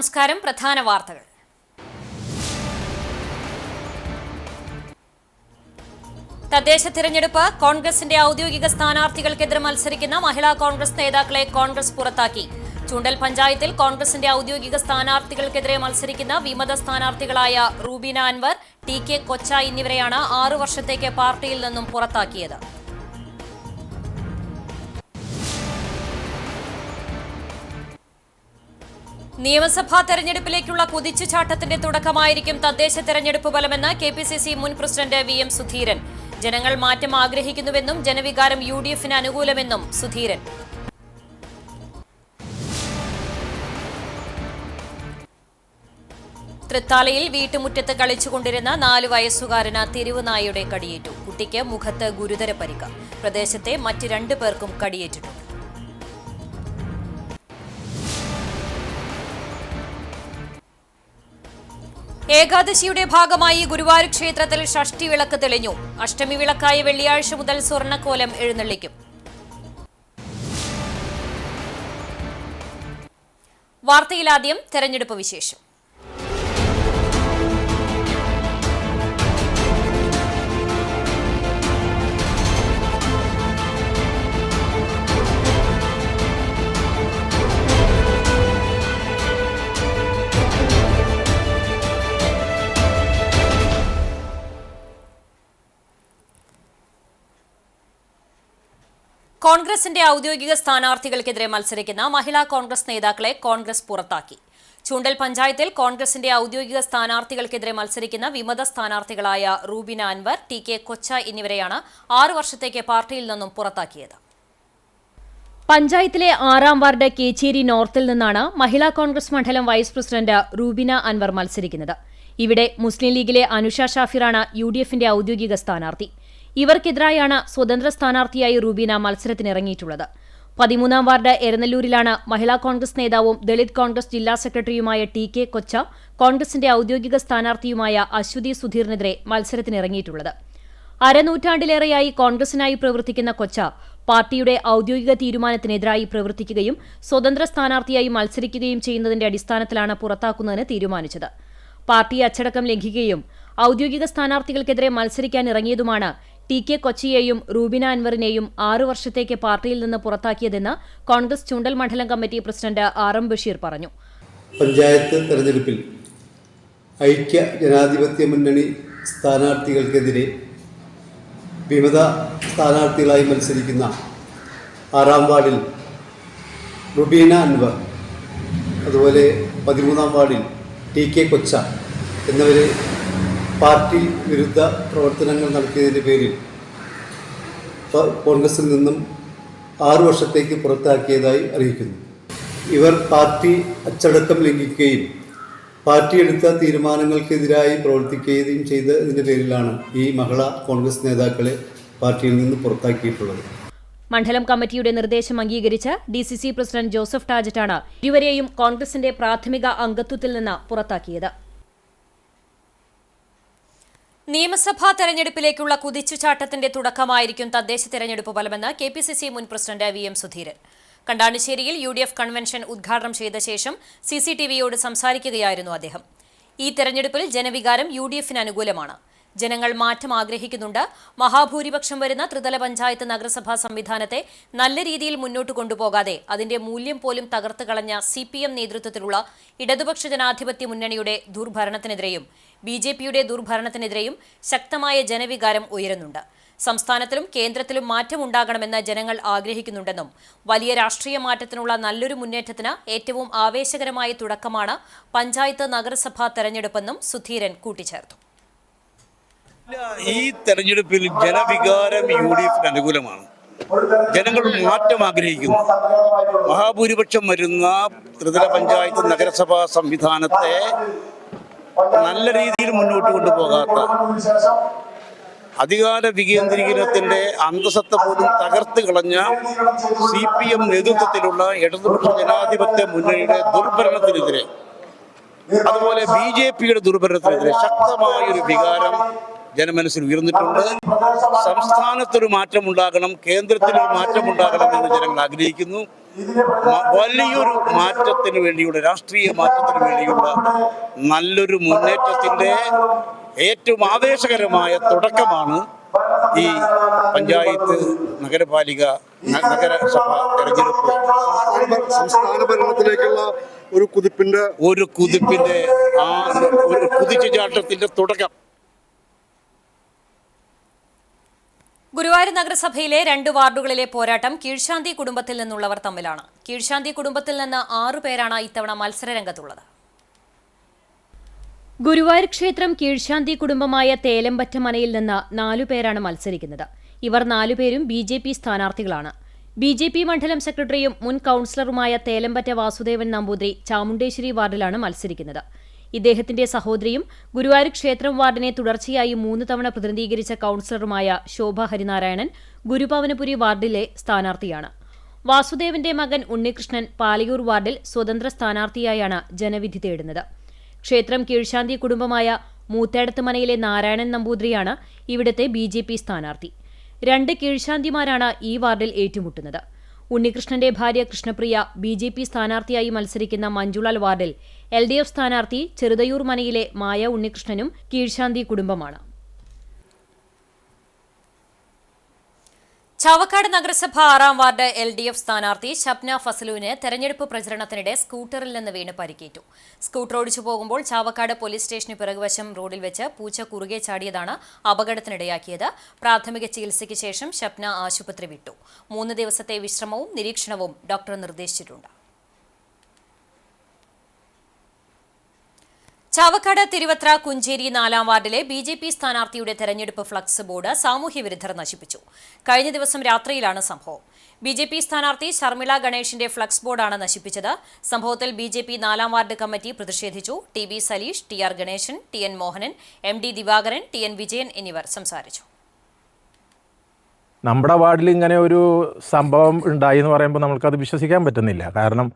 നമസ്കാരം. പ്രധാന വാർത്തകൾ. തദ്ദേശ തിരഞ്ഞെടുപ്പ്. കോൺഗ്രസിന്റെ ഔദ്യോഗിക സ്ഥാനാർത്ഥികൾക്കെതിരെ മത്സരിക്കുന്ന മഹിളാ കോൺഗ്രസ് നേതാക്കളെ കോൺഗ്രസ് പുറത്താക്കി. ചൂണ്ടൽ പഞ്ചായത്തിൽ കോൺഗ്രസിന്റെ ഔദ്യോഗിക സ്ഥാനാർത്ഥികൾക്കെതിരെ മത്സരിക്കുന്ന വിമത സ്ഥാനാർത്ഥികളായ റൂബീന അൻവർ, TK കൊച്ച എന്നിവരെയാണ് 6 വർഷത്തേക്ക് പാർട്ടിയിൽ നിന്നും പുറത്താക്കിയത്. നിയമസഭാ തെരഞ്ഞെടുപ്പിലേക്കുള്ള കുതിച്ചുചാട്ടത്തിന്റെ തുടക്കമായിരിക്കും തദ്ദേശ തെരഞ്ഞെടുപ്പ് ഫലമെന്ന് KPCC മുൻ പ്രസിഡന്റ് VM സുധീരൻ. ജനങ്ങൾ മാറ്റം ആഗ്രഹിക്കുന്നുവെന്നും ജനവികാരം UDFന് അനുകൂലമെന്നും സുധീരൻ. തൃത്താലയിൽ വീട്ടുമുറ്റത്ത് കളിച്ചുകൊണ്ടിരുന്ന 4 വയസ്സുകാരന് തെരുവ് നായയുടെ കടിയേറ്റു. കുട്ടിക്ക് മുഖത്ത് ഗുരുതര പരിക്ക്. പ്രദേശത്തെ മറ്റ് 2 പേർക്കും കടിയേറ്റിട്ടുണ്ട്. ഏകാദശിയുടെ ഭാഗമായി ഗുരുവായൂർ ക്ഷേത്രത്തിൽ ഷഷ്ഠി വിളക്ക് തെളിഞ്ഞു. അഷ്ടമി വിളക്കായ വെള്ളിയാഴ്ച മുതൽ സ്വർണ്ണക്കോലം എഴുന്നള്ളിക്കും. വാർത്തയിലാദ്യം തെരഞ്ഞെടുപ്പ് വിശേഷം. കോൺഗ്രസിന്റെ ഔദ്യോഗിക സ്ഥാനാർത്ഥികൾക്കെതിരെ മത്സരിക്കുന്ന മഹിളാ കോൺഗ്രസ് നേതാക്കളെ കോൺഗ്രസ് പുറത്താക്കി. ചൂണ്ടൽ പഞ്ചായത്തിൽ കോൺഗ്രസിന്റെ ഔദ്യോഗിക സ്ഥാനാർത്ഥികൾക്കെതിരെ മത്സരിക്കുന്ന വിമത സ്ഥാനാർത്ഥികളായ റൂബീന അൻവർ, TK കൊച്ച എന്നിവരെയാണ് 6 വർഷത്തേക്ക് പാർട്ടിയിൽ നിന്നും പുറത്താക്കിയത്. പഞ്ചായത്തിലെ 6ാം വാർഡ് കേച്ചേരി നോർത്തിൽ നിന്നാണ് മഹിളാ കോൺഗ്രസ് മണ്ഡലം വൈസ് പ്രസിഡന്റ് റൂബീന അൻവർ മത്സരിക്കുന്നത്. ഇവിടെ മുസ്ലിം ലീഗിലെ അനുഷ ഷാഫിറാണ് UDFന്റെ ഔദ്യോഗിക സ്ഥാനാർത്ഥി. ഇവർക്കെതിരായാണ് സ്വതന്ത്ര സ്ഥാനാർത്ഥിയായി റൂബീന മത്സരത്തിനിറങ്ങിയിട്ടുള്ളത്. 13ാം വാർഡ് എരനല്ലൂരിലാണ് മഹിളാ കോൺഗ്രസ് നേതാവും ദളിത് കോൺഗ്രസ് ജില്ലാ സെക്രട്ടറിയുമായ TK കൊച്ച കോൺഗ്രസിന്റെ ഔദ്യോഗിക സ്ഥാനാർത്ഥിയുമായ അശ്വതി സുധീറിനെതിരെ മത്സരത്തിനിറങ്ങിയിട്ടുള്ളത്. അരനൂറ്റാണ്ടിലേറെയായി കോൺഗ്രസിനായി പ്രവർത്തിക്കുന്ന കൊച്ച പാർട്ടിയുടെ ഔദ്യോഗിക തീരുമാനത്തിനെതിരായി പ്രവർത്തിക്കുകയും സ്വതന്ത്ര സ്ഥാനാർത്ഥിയായി മത്സരിക്കുകയും ചെയ്യുന്നതിന്റെ അടിസ്ഥാനത്തിലാണ് പുറത്താക്കുന്നതിന് തീരുമാനിച്ചത്. പാർട്ടി അച്ചടക്കം ലംഘിക്കുകയും ഔദ്യോഗിക സ്ഥാനാർത്ഥികൾക്കെതിരെ മത്സരിക്കാനിറങ്ങിയതുമാണ് TK കൊച്ചിയെയും റൂബീന അൻവറിനെയും 6 വർഷത്തേക്ക് പാർട്ടിയിൽ നിന്ന് പുറത്താക്കിയതെന്ന് കോൺഗ്രസ് ചൂണ്ടൽ മണ്ഡലം കമ്മിറ്റി പ്രസിഡന്റ് RM ബഷീർ പറഞ്ഞു. പഞ്ചായത്ത് തെരഞ്ഞെടുപ്പിൽ ഐക്യ ജനാധിപത്യ മുന്നണി സ്ഥാനാർത്ഥികൾക്കെതിരെ വിമത സ്ഥാനാർത്ഥികളായി മത്സരിക്കുന്ന 6ാം വാർഡിൽ റൂബീന അൻവർ, അതുപോലെ 13ാം വാർഡിൽ TK കൊച്ച എന്നിവരെ പാർട്ടി വിരുദ്ധ പ്രവർത്തനങ്ങൾ നടത്തിയതിൻ്റെ പേരിൽ കോൺഗ്രസിൽ നിന്നും 6 വർഷത്തേക്ക് പുറത്താക്കിയതായി അറിയിക്കുന്നു. ഇവർ പാർട്ടി അച്ചടക്കം ലംഘിക്കുകയും പാർട്ടി എടുത്ത തീരുമാനങ്ങൾക്കെതിരായി പ്രവർത്തിക്കുകയും ചെയ്തതിൻ്റെ പേരിലാണ് ഈ മഹിളാ കോൺഗ്രസ് നേതാക്കളെ പാർട്ടിയിൽ നിന്ന് പുറത്താക്കിയിട്ടുള്ളത്. മണ്ഡലം കമ്മിറ്റിയുടെ നിർദ്ദേശം അംഗീകരിച്ച് DCC പ്രസിഡന്റ് ജോസഫ് ടാജറ്റാണ് ഇരുവരെയും കോൺഗ്രസിന്റെ പ്രാഥമിക അംഗത്വത്തിൽ നിന്ന് പുറത്താക്കിയത്. നിയമസഭാ തെരഞ്ഞെടുപ്പിലേക്കുള്ള കുതിച്ചുചാട്ടത്തിന്റെ തുടക്കമായിരിക്കും തദ്ദേശ തെരഞ്ഞെടുപ്പ് ഫലമെന്ന് KPCC മുൻ പ്രസിഡന്റ് VM സുധീരൻ. കണ്ടാണിശ്ശേരിയിൽ UDF കൺവെൻഷൻ ഉദ്ഘാടനം ചെയ്ത ശേഷം CCTVയോട് സംസാരിക്കുകയായിരുന്നു അദ്ദേഹം. ഈ തെരഞ്ഞെടുപ്പിൽ ജനവികാരം UDFന് അനുകൂലമാണ്. ജനങ്ങൾ മാറ്റം ആഗ്രഹിക്കുന്നുണ്ട്. മഹാഭൂരിപക്ഷം വരുന്ന ത്രിതല പഞ്ചായത്ത് നഗരസഭാ സംവിധാനത്തെ നല്ല രീതിയിൽ മുന്നോട്ട് കൊണ്ടുപോകാതെ അതിന്റെ മൂല്യം പോലും തകർത്ത് കളഞ്ഞ CPM നേതൃത്വത്തിലുള്ള ഇടതുപക്ഷ ജനാധിപത്യ മുന്നണിയുടെ ദുർഭരണത്തിനെതിരെയും BJPയുടെ ദുർഭരണത്തിനെതിരെയും ശക്തമായ ജനവികാരം ഉയരുന്നുണ്ട്. സംസ്ഥാനത്തിലും കേന്ദ്രത്തിലും മാറ്റമുണ്ടാകണമെന്ന് ജനങ്ങൾ ആഗ്രഹിക്കുന്നുണ്ടെന്നും വലിയ രാഷ്ട്രീയ മാറ്റത്തിനുള്ള നല്ലൊരു മുന്നേറ്റത്തിന് ഏറ്റവും ആവേശകരമായ തുടക്കമാണ് പഞ്ചായത്ത് നഗരസഭാ തെരഞ്ഞെടുപ്പെന്നും സുധീരൻ കൂട്ടിച്ചേർത്തു. ഈ തെരഞ്ഞെടുപ്പിൽ ജനവികാരം UDFന് അനുകൂലമാണ്. ജനങ്ങൾ മാറ്റം ആഗ്രഹിക്കുന്നു. മഹാഭൂരിപക്ഷം വരുന്ന ത്രിതല പഞ്ചായത്ത് നഗരസഭാ സംവിധാനത്തെ നല്ല രീതിയിൽ മുന്നോട്ട് കൊണ്ടുപോകാത്ത, അധികാര വികേന്ദ്രീകരണത്തിന്റെ അന്തസത്ത പോലും തകർത്ത് കളഞ്ഞ CPM നേതൃത്വത്തിലുള്ള ഇടതുപക്ഷ ജനാധിപത്യ മുന്നണിയുടെ ദുർഭരണത്തിനെതിരെ, അതുപോലെ BJPയുടെ ദുർഭരണത്തിനെതിരെ ശക്തമായൊരു വികാരം ജനമനസ്സിൽ ഉയർന്നിട്ടുണ്ട്. സംസ്ഥാനത്തൊരു മാറ്റമുണ്ടാകണം, കേന്ദ്രത്തിലൊരു മാറ്റമുണ്ടാകണം എന്ന് ജനങ്ങൾ ആഗ്രഹിക്കുന്നു. വലിയൊരു മാറ്റത്തിന് വേണ്ടിയുള്ള, രാഷ്ട്രീയ മാറ്റത്തിന് വേണ്ടിയുള്ള നല്ലൊരു മുന്നേറ്റത്തിൻ്റെ ഏറ്റവും ആവേശകരമായ തുടക്കമാണ് ഈ പഞ്ചായത്ത്, നഗരപാലിക, നഗരസഭ തെരഞ്ഞെടുപ്പ്. സംസ്ഥാന ഭരണത്തിലേക്കുള്ള ഒരു കുതിപ്പിന്റെ ഒരു കുതിച്ചുചാട്ടത്തിന്റെ തുടക്കം. ഗുരുവായൂർ നഗരസഭയിലെ 2 വാർഡുകളിലെ പോരാട്ടം കീഴ്ശാന്തി കുടുംബത്തിൽ നിന്നുള്ളവർ തമ്മിലാണ്. കീഴ്ശാന്തി കുടുംബത്തിൽ നിന്ന് 6 പേരാണ് ഇത്തവണ മത്സരരംഗത്തുള്ളത്. ഗുരുവായൂർ ക്ഷേത്രം കീഴ്ശാന്തി കുടുംബമായ തേലമ്പറ്റ മനയിൽ നിന്ന് 4 പേരാണ് മത്സരിക്കുന്നത്. ഇവർ 4 പേരും BJP സ്ഥാനാർത്ഥികളാണ്. BJP മണ്ഡലം സെക്രട്ടറിയും മുൻ കൌൺസിലറുമായ തേലമ്പറ്റ വാസുദേവൻ നമ്പൂതിരി ചാമുണ്ടേശ്വരി വാർഡിലാണ് മത്സരിക്കുന്നത്. ഇദ്ദേഹത്തിന്റെ സഹോദരിയും ഗുരുവായൂർ ക്ഷേത്രം വാർഡിനെ തുടർച്ചയായി 3 തവണ പ്രതിനിധീകരിച്ച കൌൺസിലറുമായ ശോഭ ഹരിനാരായണൻ ഗുരുഭവനപുരി വാർഡിലെ സ്ഥാനാർത്ഥിയാണ്. വാസുദേവന്റെ മകൻ ഉണ്ണികൃഷ്ണൻ പാലയൂർ വാർഡിൽ സ്വതന്ത്ര സ്ഥാനാർത്ഥിയായാണ് ജനവിധി തേടുന്നത്. ക്ഷേത്രം കീഴ്ശാന്തി കുടുംബമായ മൂത്തേടത്ത് മനയിലെ നാരായണൻ നമ്പൂതിരിയാണ് ഇവിടുത്തെ BJP സ്ഥാനാർത്ഥി. 2 കീഴ്ശാന്തിമാരാണ് ഈ വാർഡിൽ ഏറ്റുമുട്ടുന്നത്. ഉണ്ണികൃഷ്ണന്റെ ഭാര്യ കൃഷ്ണപ്രിയ BJP സ്ഥാനാർത്ഥിയായി മത്സരിക്കുന്ന മഞ്ജുളാൽ വാർഡിൽ LDF സ്ഥാനാർത്ഥി ചെറുതയൂർ മനയിലെ മായ ഉണ്ണികൃഷ്ണനും കീഴ്ശാന്തി കുടുംബമാണ്. ചാവക്കാട് നഗരസഭ 6-ാം വാർഡ് LDF സ്ഥാനാർത്ഥി ഷബ്ന ഫസലുവിന് തെരഞ്ഞെടുപ്പ് പ്രചരണത്തിനിടെ സ്കൂട്ടറിൽ നിന്ന് വീണ് പരിക്കേറ്റു. സ്കൂട്ടർ ഓടിച്ചു പോകുമ്പോൾ ചാവക്കാട് പോലീസ് സ്റ്റേഷന് പിറകുവശം റോഡിൽ വെച്ച് പൂച്ച കുറുകെ ചാടിയതാണ് അപകടത്തിനിടയാക്കിയത്. പ്രാഥമിക ചികിത്സയ്ക്ക് ശേഷം ഷബ്ന ആശുപത്രി വിട്ടു. 3 ദിവസത്തെ വിശ്രമവും നിരീക്ഷണവും ഡോക്ടർ നിർദ്ദേശിച്ചിട്ടുണ്ട്. ചാവക്കാട് തിരുവത്ര കുഞ്ചേരി 4-ാം വാർഡിലെ BJP സ്ഥാനാർത്ഥിയുടെ തെരഞ്ഞെടുപ്പ് ഫ്ലക്സ് ബോർഡ് സാമൂഹ്യവിരുദ്ധർ നശിപ്പിച്ചു. കഴിഞ്ഞ ദിവസം രാത്രിയിലാണ് സംഭവം. BJP സ്ഥാനാർത്ഥി ശർമിള ഗണേഷിന്റെ ഫ്ലക്സ് ബോർഡാണ് നശിപ്പിച്ചത്. സംഭവത്തിൽ BJP 4-ാം വാർഡ് കമ്മിറ്റി പ്രതിഷേധിച്ചു. TB Saleesh, TR Ganesan, TN Mohanan, MD Divakaran, TN Vijayan എന്നിവർ സംസാരിച്ചു. നമ്മുടെ വാർഡിൽ ഇങ്ങനെ ഒരു സംഭവം ഉണ്ടായി എന്ന് പറയുമ്പോൾ നമുക്കത് വിശ്വസിക്കാൻ പറ്റുന്നില്ല. കാരണം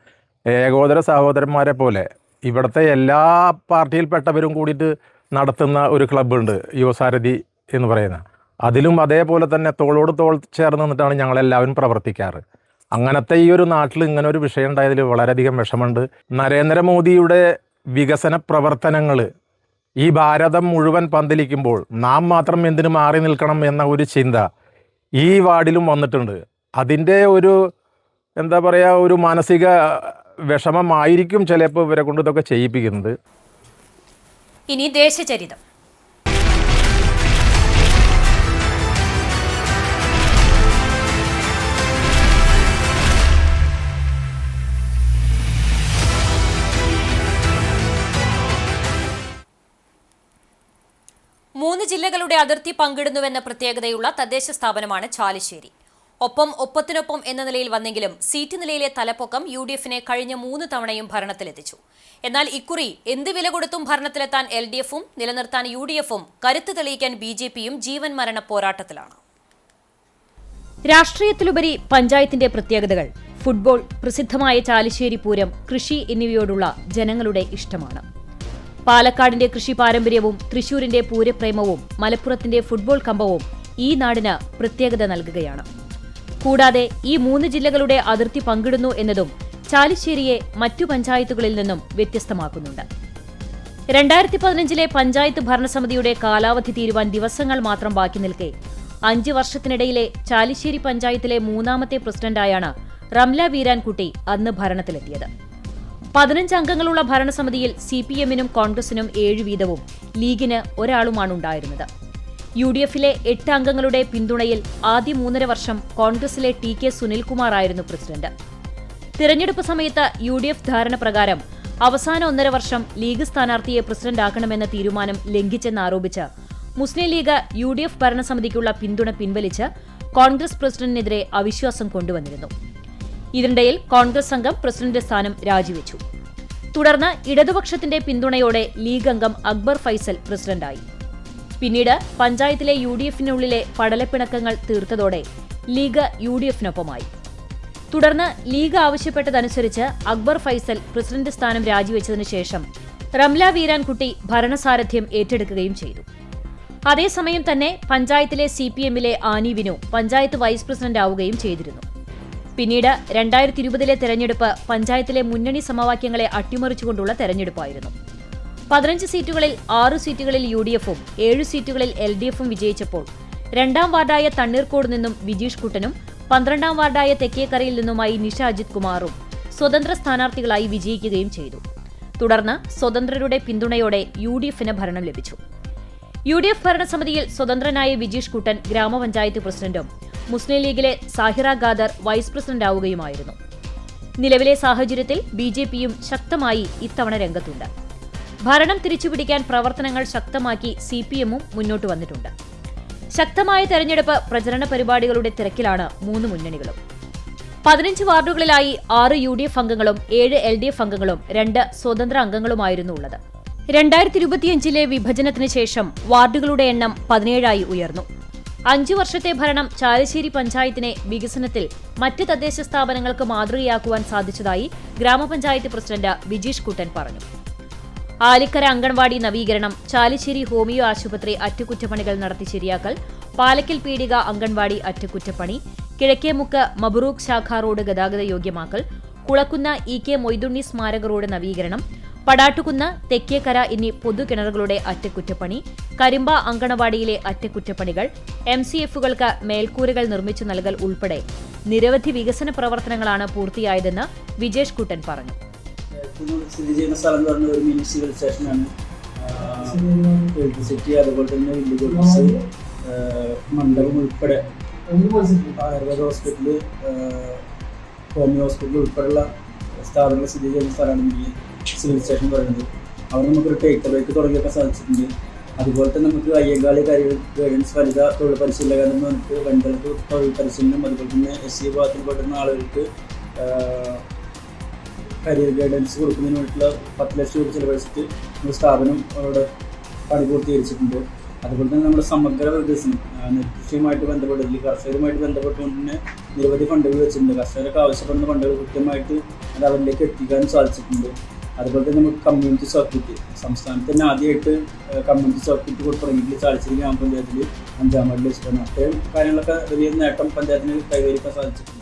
ഏകോദര സഹോദരന്മാരെ പോലെ ഇവിടുത്തെ എല്ലാ പാർട്ടിയിൽപ്പെട്ടവരും കൂടിയിട്ട് നടത്തുന്ന ഒരു ക്ലബ്ബുണ്ട്, യുവസാരഥി എന്ന് പറയുന്ന. അതിലും അതേപോലെ തന്നെ തോളോട് തോൾ ചേർന്ന് നിന്നിട്ടാണ് ഞങ്ങളെല്ലാവരും പ്രവർത്തിക്കാറ്. അങ്ങനത്തെ ഈ ഒരു നാട്ടിൽ ഇങ്ങനെ ഒരു വിഷയം ഉണ്ടായതിൽ വളരെയധികം വിഷമമുണ്ട്. നരേന്ദ്രമോദിയുടെ വികസന പ്രവർത്തനങ്ങൾ ഈ ഭാരതം മുഴുവൻ പന്തലിക്കുമ്പോൾ നാം മാത്രം എന്തിനു മാറി നിൽക്കണം എന്ന ഒരു ചിന്ത ഈ വാർഡിലും വന്നിട്ടുണ്ട്. അതിൻ്റെ ഒരു എന്താ പറയുക, ഒരു മാനസിക വിഷമമായിരിക്കും ചിലപ്പോൾ ഇവരെ കൊണ്ട് ഇതൊക്കെ ചെയ്യിപ്പിക്കുന്നത്. ഇനി ദേശചരിതം. മൂന്ന് ജില്ലകളുടെ അതിർത്തി പങ്കിടുന്നുവെന്ന പ്രത്യേകതയുള്ള തദ്ദേശ സ്ഥാപനമാണ് ചാലിശ്ശേരി. ഒപ്പത്തിനൊപ്പം എന്ന നിലയിൽ വന്നെങ്കിലും സീറ്റ് നിലയിലെ തലപ്പൊക്കം UDFനെ കഴിഞ്ഞ 3 തവണയും ഭരണത്തിലെത്തിച്ചു. എന്നാൽ ഇക്കുറി എന്ത് വില കൊടുത്തും ഭരണത്തിലെത്താൻ LDFും നിലനിർത്താൻ UDFും കരുത്ത് തെളിയിക്കാൻ BJPയും ജീവൻ മരണ പോരാട്ടത്തിലാണ്. രാഷ്ട്രീയത്തിലുപരി പഞ്ചായത്തിന്റെ പ്രത്യേകതകൾ, ഫുട്ബോൾ, പ്രസിദ്ധമായ ചാലിശ്ശേരി പൂരം, കൃഷി എന്നിവയോടുള്ള ജനങ്ങളുടെ ഇഷ്ടമാണ്. പാലക്കാടിന്റെ കൃഷി പാരമ്പര്യവും തൃശൂരിന്റെ പൂരപ്രേമവും മലപ്പുറത്തിന്റെ ഫുട്ബോൾ കമ്പവും ഈ നാടിന് പ്രത്യേകത നൽകുകയാണ്. കൂടാതെ ഈ 3 ജില്ലകളുടെ അതിർത്തി പങ്കിടുന്നു എന്നതും ചാലിശ്ശേരിയെ മറ്റു പഞ്ചായത്തുകളിൽ നിന്നും വ്യത്യസ്തമാക്കുന്നുണ്ട്. 2015 പഞ്ചായത്ത് ഭരണസമിതിയുടെ കാലാവധി തീരുവാൻ ദിവസങ്ങൾ മാത്രം ബാക്കി നിൽക്കെ 5 വർഷത്തിനിടയിലെ ചാലിശ്ശേരി പഞ്ചായത്തിലെ 3ാമത്തെ പ്രസിഡന്റായാണ് റംല വീരാൻകുട്ടി അന്ന് ഭരണത്തിലെത്തിയത്. 15 അംഗങ്ങളുള്ള ഭരണസമിതിയിൽ CPMനും കോൺഗ്രസിനും 7 വീതവും ലീഗിന് ഒരാളുമാണുണ്ടായിരുന്നത്. UDFിലെ 8 അംഗങ്ങളുടെ പിന്തുണയിൽ ആദ്യ 3.5 വർഷം കോൺഗ്രസിലെ TK സുനിൽകുമാർ ആയിരുന്നു പ്രസിഡന്റ്. തിരഞ്ഞെടുപ്പ് സമയത്ത് UDF ധാരണ പ്രകാരം അവസാന 1.5 വർഷം ലീഗ് സ്ഥാനാർത്ഥിയെ പ്രസിഡന്റാക്കണമെന്ന തീരുമാനം ലംഘിച്ചെന്നാരോപിച്ച് മുസ്ലിം ലീഗ് UDF ഭരണസമിതിക്കുള്ള പിന്തുണ പിൻവലിച്ച് കോൺഗ്രസ് പ്രസിഡന്റിനെതിരെ അവിശ്വാസം കൊണ്ടുവന്നിരുന്നു. ഇതിനിടയിൽ കോൺഗ്രസ് അംഗം പ്രസിഡന്റ് സ്ഥാനം രാജിവെച്ചു. തുടർന്ന് ഇടതുപക്ഷത്തിന്റെ പിന്തുണയോടെ ലീഗ് അംഗം അക്ബർ ഫൈസൽ പ്രസിഡന്റായി. പിന്നീട് പഞ്ചായത്തിലെ UDFനുള്ളിലെ പടലപ്പിണക്കങ്ങൾ തീർത്തതോടെ ലീഗ് UDFനൊപ്പമായി. തുടർന്ന് ലീഗ് ആവശ്യപ്പെട്ടതനുസരിച്ച് അക്ബർ ഫൈസൽ പ്രസിഡന്റ് സ്ഥാനം രാജിവെച്ചതിനു ശേഷം റംല വീരാൻകുട്ടി ഭരണസാരഥ്യം ഏറ്റെടുക്കുകയും ചെയ്തു. അതേസമയം തന്നെ പഞ്ചായത്തിലെ CPMലെ Annie Vinu panchayat vice president ആവുകയും ചെയ്തിരുന്നു. പിന്നീട് 2020 തെരഞ്ഞെടുപ്പ് പഞ്ചായത്തിലെ മുന്നണി സമവാക്യങ്ങളെ അട്ടിമറിച്ചുകൊണ്ടുള്ള തെരഞ്ഞെടുപ്പായിരുന്നു. 15 സീറ്റുകളിൽ 6 സീറ്റുകളിൽ UDFും 7 സീറ്റുകളിൽ LDFും വിജയിച്ചപ്പോൾ 2ാം വാർഡായ തണ്ണീർക്കോട് നിന്നും ബിജീഷ് കുട്ടനും 12ാം വാർഡായ തെക്കേക്കരയിൽ നിന്നുമായി നിഷ അജിത് കുമാറും സ്വതന്ത്ര സ്ഥാനാർത്ഥികളായി വിജയിക്കുകയും ചെയ്തു. തുടർന്ന് സ്വതന്ത്രരുടെ പിന്തുണയോടെ UDFിന് ഭരണം ലഭിച്ചു. UDF ഭരണസമിതിയിൽ സ്വതന്ത്രനായ ബിജീഷ് കുട്ടൻ ഗ്രാമപഞ്ചായത്ത് പ്രസിഡന്റും മുസ്ലിം ലീഗിലെ സാഹിറ ഖാദർ വൈസ് പ്രസിഡന്റാവുകയുമായിരുന്നു. നിലവിലെ സാഹചര്യത്തിൽ BJPയും ശക്തമായി ഇത്തവണ രംഗത്തുണ്ട്. ഭരണം തിരിച്ചുപിടിക്കാൻ പ്രവർത്തനങ്ങൾ ശക്തമാക്കി CPMും മുന്നോട്ട് വന്നിട്ടുണ്ട്. ശക്തമായ തെരഞ്ഞെടുപ്പ് പ്രചരണ പരിപാടികളുടെ തിരക്കിലാണ് 3 മുന്നണികളും. 15 വാർഡുകളിലായി 6 UDF അംഗങ്ങളും 7 LDF അംഗങ്ങളും 2 സ്വതന്ത്ര അംഗങ്ങളുമായിരുന്നു ഉള്ളത്. 2025 വിഭജനത്തിന് ശേഷം വാർഡുകളുടെ എണ്ണം 17ആയി ഉയർന്നു. 5 വർഷത്തെ ഭരണം ചാലശ്ശേരി പഞ്ചായത്തിനെ വികസനത്തിൽ മറ്റ് തദ്ദേശ സ്ഥാപനങ്ങൾക്ക് മാതൃകയാക്കുവാൻ സാധിച്ചതായി ഗ്രാമപഞ്ചായത്ത് പ്രസിഡന്റ് ബിജീഷ് കുട്ടൻ പറഞ്ഞു. ആലിക്കര അംഗൻവാടി നവീകരണം, ചാലിശ്ശേരി ഹോമിയോ ആശുപത്രി അറ്റകുറ്റപ്പണികൾ നടത്തി ശരിയാക്കൽ, പാലക്കൽ പീടിക അംഗൻവാടി അറ്റകുറ്റപ്പണി, കിഴക്കേമുക്ക് മബറൂഖ് ശാഖ റോഡ് ഗതാഗത യോഗ്യമാക്കൽ, കുളക്കുന്ന EK മൊയ്തുണ്ണി സ്മാരക റോഡ് നവീകരണം, പടാട്ടുകുന്ന് തെക്കേക്കര എന്നീ പൊതുകിണറുകളുടെ അറ്റകുറ്റപ്പണി, കരിമ്പ അങ്കണവാടിയിലെ അറ്റകുറ്റപ്പണികൾ, MCFകൾക്ക് മേൽക്കൂരകൾ നിർമ്മിച്ചു നൽകൽ ഉൾപ്പെടെ നിരവധി വികസന പ്രവർത്തനങ്ങളാണ് പൂർത്തിയായതെന്ന് വിജേഷ് കുട്ടൻ പറഞ്ഞു. സ്ഥിതി ചെയ്യുന്ന സ്ഥലം എന്ന് പറഞ്ഞ ഒരു മിനി സിവിൽ സ്റ്റേഷനാണ്. ഇലക്ട്രിസിറ്റി, അതുപോലെ തന്നെ വില്ലേജ് ഓഫീസ്, മണ്ഡപം ഉൾപ്പെടെ ആയുർവേദ ഹോസ്പിറ്റല്, ഹോമിയോ ഹോസ്പിറ്റൽ ഉൾപ്പെടെയുള്ള സ്ഥാപനങ്ങൾ സ്ഥിതി ചെയ്യുന്ന സ്ഥലമാണ് മിനി സിവിൽ സ്റ്റേഷൻ പറയുന്നത്. അവിടെ നമുക്കൊരു ടേക്ക് അവേക്ക് തുടങ്ങിയൊക്കെ സാധിച്ചിട്ടുണ്ട്. അതുപോലെ തന്നെ നമുക്ക് അയ്യങ്കാളി ഗൈഡൻസ് വനിതാ തൊഴിൽ പരിശീലക എന്ന് നമുക്ക് വനിതകൾക്ക് തൊഴിൽ പരിശീലനം, അതുപോലെ തന്നെ SC വിഭാഗത്തിൽ പെടുന്ന ആളുകൾക്ക് കരിയർ ഗൈഡൻസ് കൊടുക്കുന്നതിന് വേണ്ടിയിട്ടുള്ള 10 ലക്ഷം രൂപ ചെലവഴിച്ചിട്ട് നമ്മുടെ സ്ഥാപനം അവിടെ പണി പൂർത്തീകരിച്ചിട്ടുണ്ട്. അതുപോലെ തന്നെ നമ്മുടെ സമഗ്ര വികസനം, നെൽകൃഷിയുമായിട്ട് ബന്ധപ്പെട്ട് കർഷകരുമായിട്ട് ബന്ധപ്പെട്ടുകൊണ്ട് തന്നെ നിരവധി ഫണ്ടുകൾ വെച്ചിട്ടുണ്ട്. കർഷകർക്ക് ആവശ്യപ്പെടുന്ന ഫണ്ടുകൾ കൃത്യമായിട്ട് അത് അവരിലേക്ക് എത്തിക്കാൻ സാധിച്ചിട്ടുണ്ട്. അതുപോലെ തന്നെ നമുക്ക് കമ്മ്യൂണിറ്റി സർക്യൂട്ട്, സംസ്ഥാനത്ത് തന്നെ ആദ്യമായിട്ട് കമ്മ്യൂണിറ്റി സർക്യൂട്ട് കൊടുത്ത് തുടങ്ങിയിട്ട് ചാലശ്ശേരി ഗ്രാമപഞ്ചായത്തിൽ 5ാം വാർഡിൽ വെച്ചിട്ടാണ്. അത്രയും കാര്യങ്ങളൊക്കെ വലിയ നേട്ടം പഞ്ചായത്തിന് കൈവരിക്കാൻ സാധിച്ചിട്ടുണ്ട്.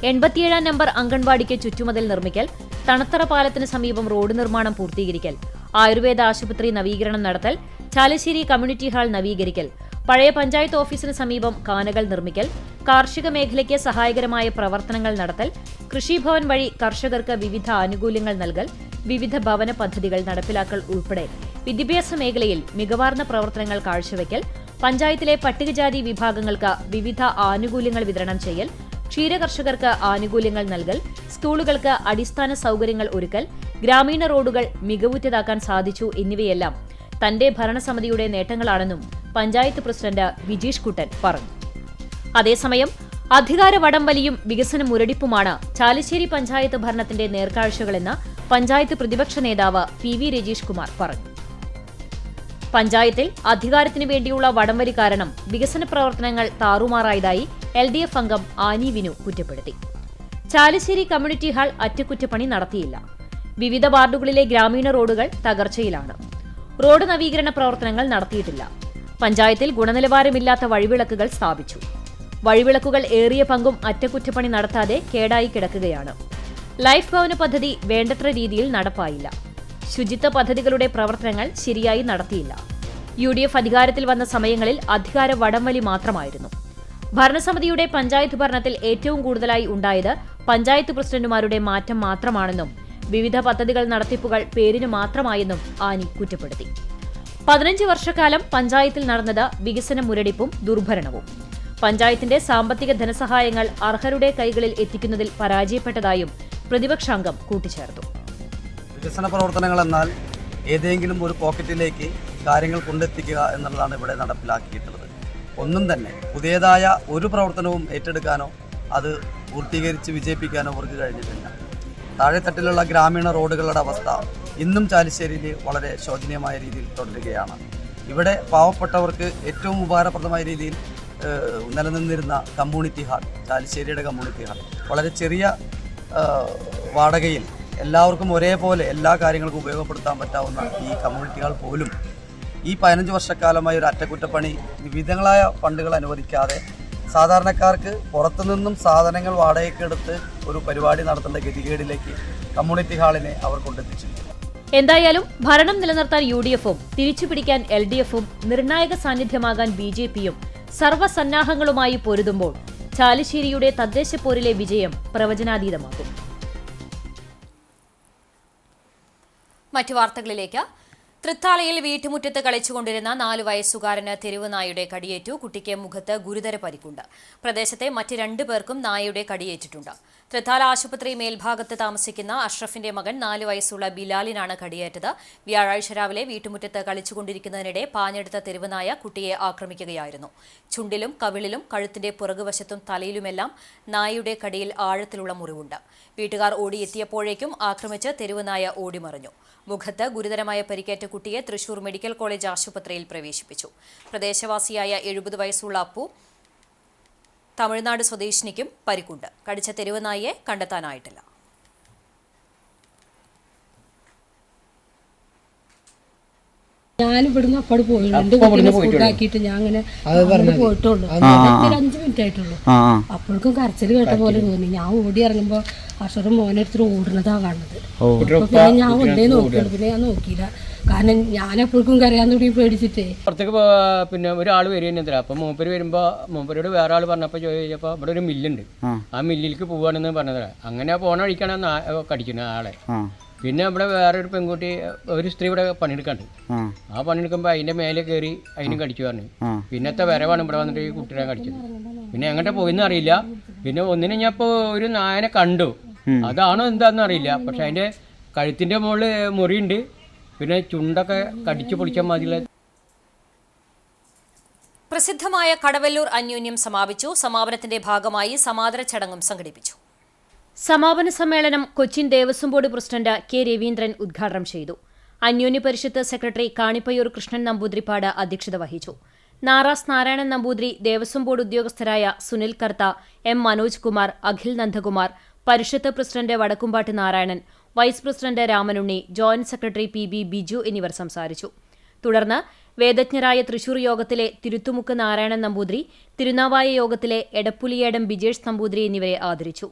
87ാം നമ്പർ അംഗൻവാടിക്ക് ചുറ്റുമതിൽ നിർമ്മിക്കൽ, തണത്തറ പാലത്തിന് സമീപം റോഡ് നിർമ്മാണം പൂർത്തീകരിക്കൽ, ആയുർവേദ ആശുപത്രി നവീകരണം നടത്തൽ, ചാലശ്ശേരി കമ്മ്യൂണിറ്റി ഹാൾ നവീകരിക്കൽ, പഴയ പഞ്ചായത്ത് ഓഫീസിന് സമീപം കാനകൾ നിർമ്മിക്കൽ, കാർഷിക മേഖലയ്ക്ക് സഹായകരമായ പ്രവർത്തനങ്ങൾ നടത്തൽ, കൃഷിഭവൻ വഴി കർഷകർക്ക് വിവിധ ആനുകൂല്യങ്ങൾ നൽകൽ, വിവിധ ഭവന പദ്ധതികൾ നടപ്പിലാക്കൽ ഉൾപ്പെടെ വിദ്യാഭ്യാസ മേഖലയിൽ മികവാർന്ന പ്രവർത്തനങ്ങൾ കാഴ്ചവെക്കൽ, പഞ്ചായത്തിലെ പട്ടികജാതി വിഭാഗങ്ങൾക്ക് വിവിധ ആനുകൂല്യങ്ങൾ വിതരണം ചെയ്യൽ, ക്ഷീരകർഷകർക്ക് ആനുകൂല്യങ്ങൾ നൽകൽ, സ്കൂളുകൾക്ക് അടിസ്ഥാന സൗകര്യങ്ങൾ ഒരുക്കൽ, ഗ്രാമീണ റോഡുകൾ മികവുറ്റതാക്കാൻ സാധിച്ചു എന്നിവയെല്ലാം തന്റെ ഭരണസമിതിയുടെ നേട്ടങ്ങളാണെന്നും പഞ്ചായത്ത് പ്രസിഡന്റ് ബിജീഷ് കുട്ടൻ പറഞ്ഞു. അതേസമയം അധികാര വടംവലിയും വികസന മുരടിപ്പുമാണ് ചാലശ്ശേരി പഞ്ചായത്ത് ഭരണത്തിന്റെ നേർക്കാഴ്ചകളെന്ന് പഞ്ചായത്ത് പ്രതിപക്ഷ നേതാവ് PV രജീഷ് കുമാർ പറഞ്ഞു. പഞ്ചായത്തിൽ അധികാരത്തിനു വേണ്ടിയുള്ള വടംവലി കാരണം വികസന പ്രവർത്തനങ്ങൾ താറുമാറായതായി LDF അംഗം ആനി വിനു കുറ്റപ്പെടുത്തി. ചാലശ്ശേരി കമ്മ്യൂണിറ്റി ഹാൾ അറ്റകുറ്റപ്പണി നടത്തിയില്ല. വിവിധ വാർഡുകളിലെ ഗ്രാമീണ റോഡുകൾ തകർച്ചയിലാണ്. റോഡ് നവീകരണ പ്രവർത്തനങ്ങൾ നടത്തിയിട്ടില്ല. പഞ്ചായത്തിൽ ഗുണനിലവാരമില്ലാത്ത വഴിവിളക്കുകൾ സ്ഥാപിച്ചു. വഴിവിളക്കുകൾ ഏറിയ പങ്കും അറ്റകുറ്റപ്പണി നടത്താതെ കേടായി കിടക്കുകയാണ്. ലൈഫ് ഭവന പദ്ധതി വേണ്ടത്ര രീതിയിൽ നടപ്പായില്ല. ശുചിത്വ പദ്ധതികളുടെ പ്രവർത്തനങ്ങൾ ശരിയായി നടത്തിയില്ല. UDF അധികാരത്തിൽ വന്ന സമയങ്ങളിൽ അധികാര വടംവലി മാത്രമായിരുന്നു. ഭരണസമിതിയുടെ പഞ്ചായത്ത് ഭരണത്തിൽ ഏറ്റവും കൂടുതലായി ഉണ്ടായത് പഞ്ചായത്ത് പ്രസിഡന്റുമാരുടെ മാറ്റം മാത്രമാണെന്നും വിവിധ പദ്ധതികൾ നടത്തിപ്പുകൾ പേരിനു മാത്രമായെന്നും ആനി കുറ്റപ്പെടുത്തി. 15 വർഷക്കാലം പഞ്ചായത്തിൽ നടന്നത് വികസന മുരടിപ്പും ദുർഭരണവും. പഞ്ചായത്തിന്റെ സാമ്പത്തിക ധനസഹായങ്ങൾ അർഹരുടെ കൈകളിൽ എത്തിക്കുന്നതിൽ പരാജയപ്പെട്ടതായും പ്രതിപക്ഷാംഗം കൂട്ടിച്ചേർത്തു. വികസന പ്രവർത്തനങ്ങൾ എന്നാൽ ഏതെങ്കിലും ഒരു പോക്കറ്റിലേക്ക് കാര്യങ്ങൾ കൊണ്ടെത്തിക്കുക എന്നുള്ളതാണ് ഇവിടെ നടപ്പിലാക്കിയിട്ടുള്ളത്. ഒന്നും തന്നെ പുതിയതായ ഒരു പ്രവർത്തനവും ഏറ്റെടുക്കാനോ അത് പൂർത്തീകരിച്ച് വിജയിപ്പിക്കാനോ അവർക്ക് കഴിഞ്ഞിട്ടില്ല. താഴെത്തട്ടിലുള്ള ഗ്രാമീണ റോഡുകളുടെ അവസ്ഥ ഇന്നും ചാലിശ്ശേരിയിൽ വളരെ ശോചനീയമായ രീതിയിൽ തുടരുകയാണ്. ഇവിടെ പാവപ്പെട്ടവർക്ക് ഏറ്റവും ഉപകാരപ്രദമായ രീതിയിൽ നിലനിന്നിരുന്ന കമ്മ്യൂണിറ്റി ഹാൾ, ചാലിശ്ശേരിയുടെ കമ്മ്യൂണിറ്റി ഹാൾ വളരെ ചെറിയ വാടകയിൽ എല്ലാവർക്കും ഒരേപോലെ എല്ലാ കാര്യങ്ങൾക്കും ഉപയോഗപ്പെടുത്താൻ പറ്റാവുന്ന ഈ കമ്മ്യൂണിറ്റി ഹാൾ പോലും ഈ 15 വർഷക്കാലമായി ഒരു അറ്റകുറ്റപ്പണി വിവിധങ്ങളായ ഫണ്ടുകൾ അനുവദിക്കാതെ സാധാരണക്കാർക്ക് പുറത്തുനിന്നും സാധനങ്ങൾ വാടകയ്ക്കെടുത്ത് ഒരു പരിപാടി നടത്തേണ്ട ഗതികേടിലേക്ക് കമ്മ്യൂണിറ്റി ഹാളിനെ അവർ കൊണ്ടെത്തിച്ചിട്ടുണ്ട്. എന്തായാലും ഭരണം നിലനിർത്താൻ UDF-ഉം തിരിച്ചുപിടിക്കാൻ LDF-ഉം നിർണായക സാന്നിധ്യമാകാൻ BJP-യും സർവ്വസന്നാഹങ്ങളുമായി പൊരുതുമ്പോൾ ചാലിശ്ശേരിയുടെ തദ്ദേശ പോരിലെ വിജയം പ്രവചനാതീതമാകും. മറ്റു വാർത്തകളിലേക്ക്. തൃത്താലയിൽ വീട്ടുമുറ്റത്ത് കളിച്ചുകൊണ്ടിരുന്ന 4 വയസ്സുകാരന് തെരുവ് നായയുടെ കടിയേറ്റു. കുട്ടിക്ക് മുഖത്ത് ഗുരുതര പരിക്കുണ്ട്. പ്രദേശത്തെ മറ്റ് 2 പേർക്കും നായയുടെ കടിയേറ്റിട്ടുണ്ട്. തൃത്താല ആശുപത്രി മേൽഭാഗത്ത് താമസിക്കുന്ന അഷ്റഫിന്റെ മകൻ 4 വയസ്സുള്ള ബിലാലിനാണ് കടിയേറ്റത്. വ്യാഴാഴ്ച രാവിലെ വീട്ടുമുറ്റത്ത് കളിച്ചുകൊണ്ടിരിക്കുന്നതിനിടെ പാഞ്ഞെടുത്ത തെരുവ് നായ കുട്ടിയെ ആക്രമിക്കുകയായിരുന്നു. ചുണ്ടിലും കവിളിലും കഴുത്തിന്റെ പുറകുവശത്തും തലയിലുമെല്ലാം നായയുടെ കടിയിൽ ആഴത്തിലുള്ള മുറിവുണ്ട്. വീട്ടുകാർ ഓടിയെത്തിയപ്പോഴേക്കും ആക്രമിച്ച് തെരുവ് നായ ഓടിമറിഞ്ഞു. മുഖത്ത് ഗുരുതരമായ പരിക്കേറ്റ കുട്ടിയെ തൃശൂർ മെഡിക്കൽ കോളേജ് ആശുപത്രിയിൽ പ്രവേശിപ്പിച്ചു. പ്രദേശവാസിയായ 70 വയസ്സുള്ള അപ്പു തമിഴ്നാട് സ്വദേശിനിക്കും പരിക്കുണ്ട്. കടിച്ച തെരുവ് നായയെ കണ്ടെത്താനായിട്ടില്ല. ഞാൻ ഇവിടുന്ന് അപ്പാട് പോയിട്ടാക്കിയിട്ട് ഞാൻ അങ്ങനെ പോയിട്ടുള്ളൂ. 5 മിനിറ്റ് ആയിട്ടുള്ളൂ. അപ്പോഴേക്കും കരച്ചിൽ കേട്ട പോലെ തോന്നി. ഞാൻ ഓടി ഇറങ്ങുമ്പോ അഷറും മോനെടുത്തിട്ട് ഓടുന്നതാ കാണുന്നത്. പിന്നെ ഞാൻ കൊണ്ടേ നോക്കിയുള്ളൂ. പിന്നെ ഞാൻ നോക്കിയില്ല. കാരണം ഞാൻ എപ്പോഴും കരയാൻ തുടങ്ങി പേടിച്ചിട്ടേ. പുറത്തേക്ക് പിന്നെ ഒരാൾ വരികയെന്നില്ല. അപ്പം മൂപ്പര് വരുമ്പോൾ മൂപ്പരോട് വേറെ ആൾ പറഞ്ഞപ്പോൾ ചോദിച്ചപ്പോൾ ഇവിടെ ഒരു മില്ലുണ്ട്, ആ മില്ലിലേക്ക് പോവാണെന്ന് പറഞ്ഞതാണ്. അങ്ങനെ പോണ വഴിക്കാണ് കടിക്കുന്നത് ആളെ. പിന്നെ ഇവിടെ വേറൊരു പെൺകുട്ടി, ഒരു സ്ത്രീ ഇവിടെ പണിയെടുക്കാണ്ട്. ആ പണിയെടുക്കുമ്പോൾ അതിൻ്റെ മേലെ കയറി അതിനും കടിച്ചു പറഞ്ഞു. പിന്നത്തെ വരവാണ് ഇവിടെ വന്നിട്ട് ഈ കുട്ടിയെ കടിച്ചത്. പിന്നെ എങ്ങോട്ട് പോയിന്ന് അറിയില്ല. പിന്നെ ഒന്നിനെ ഞാൻ ഇപ്പോൾ ഒരു നായനെ കണ്ടു. അതാണോ എന്താണെന്ന് അറിയില്ല. പക്ഷെ അതിൻ്റെ കഴുത്തിൻ്റെ മുകളിൽ മുറിയുണ്ട്. പിന്നെ ചുണ്ടൊക്കെ കടിച്ചു പൊളിക്കാൻ മതിയുള്ള. പ്രസിദ്ധമായ കടവല്ലൂർ അന്യോന്യം സമാപിച്ചു. സമാപനത്തിന്റെ ഭാഗമായി സമാദര ചടങ്ങും സംഘടിപ്പിച്ചു. സമാപന സമ്മേളനം Cochin Devaswom board president K. Raveendran ഉദ്ഘാടനം ചെയ്തു. അന്യോന്യ പരിഷത്ത് സെക്രട്ടറി കാണിപ്പയ്യൂർ കൃഷ്ണൻ നമ്പൂതിരിപ്പാട് അധ്യക്ഷത വഹിച്ചു. നാറാസ് നാരായണൻ നമ്പൂതിരി, ദേവസ്വം ബോർഡ് ഉദ്യോഗസ്ഥരായ Sunil Kartha, M. Manoj Kumar, Akhil Nandakumar, Parishad president Vadakkumpatt Narayanan, vice president Ramanunni, joint secretary PB Biju എന്നിവർ സംസാരിച്ചു. തുടർന്ന് വേദജ്ഞരായ തൃശൂർ യോഗത്തിലെ തിരുത്തുമുക്ക് നാരായണൻ നമ്പൂതിരി, തിരുനാവായ യോഗത്തിലെ എടപ്പുലിയേടം ബിജേഷ് നമ്പൂതിരി എന്നിവരെ ആദരിച്ചു.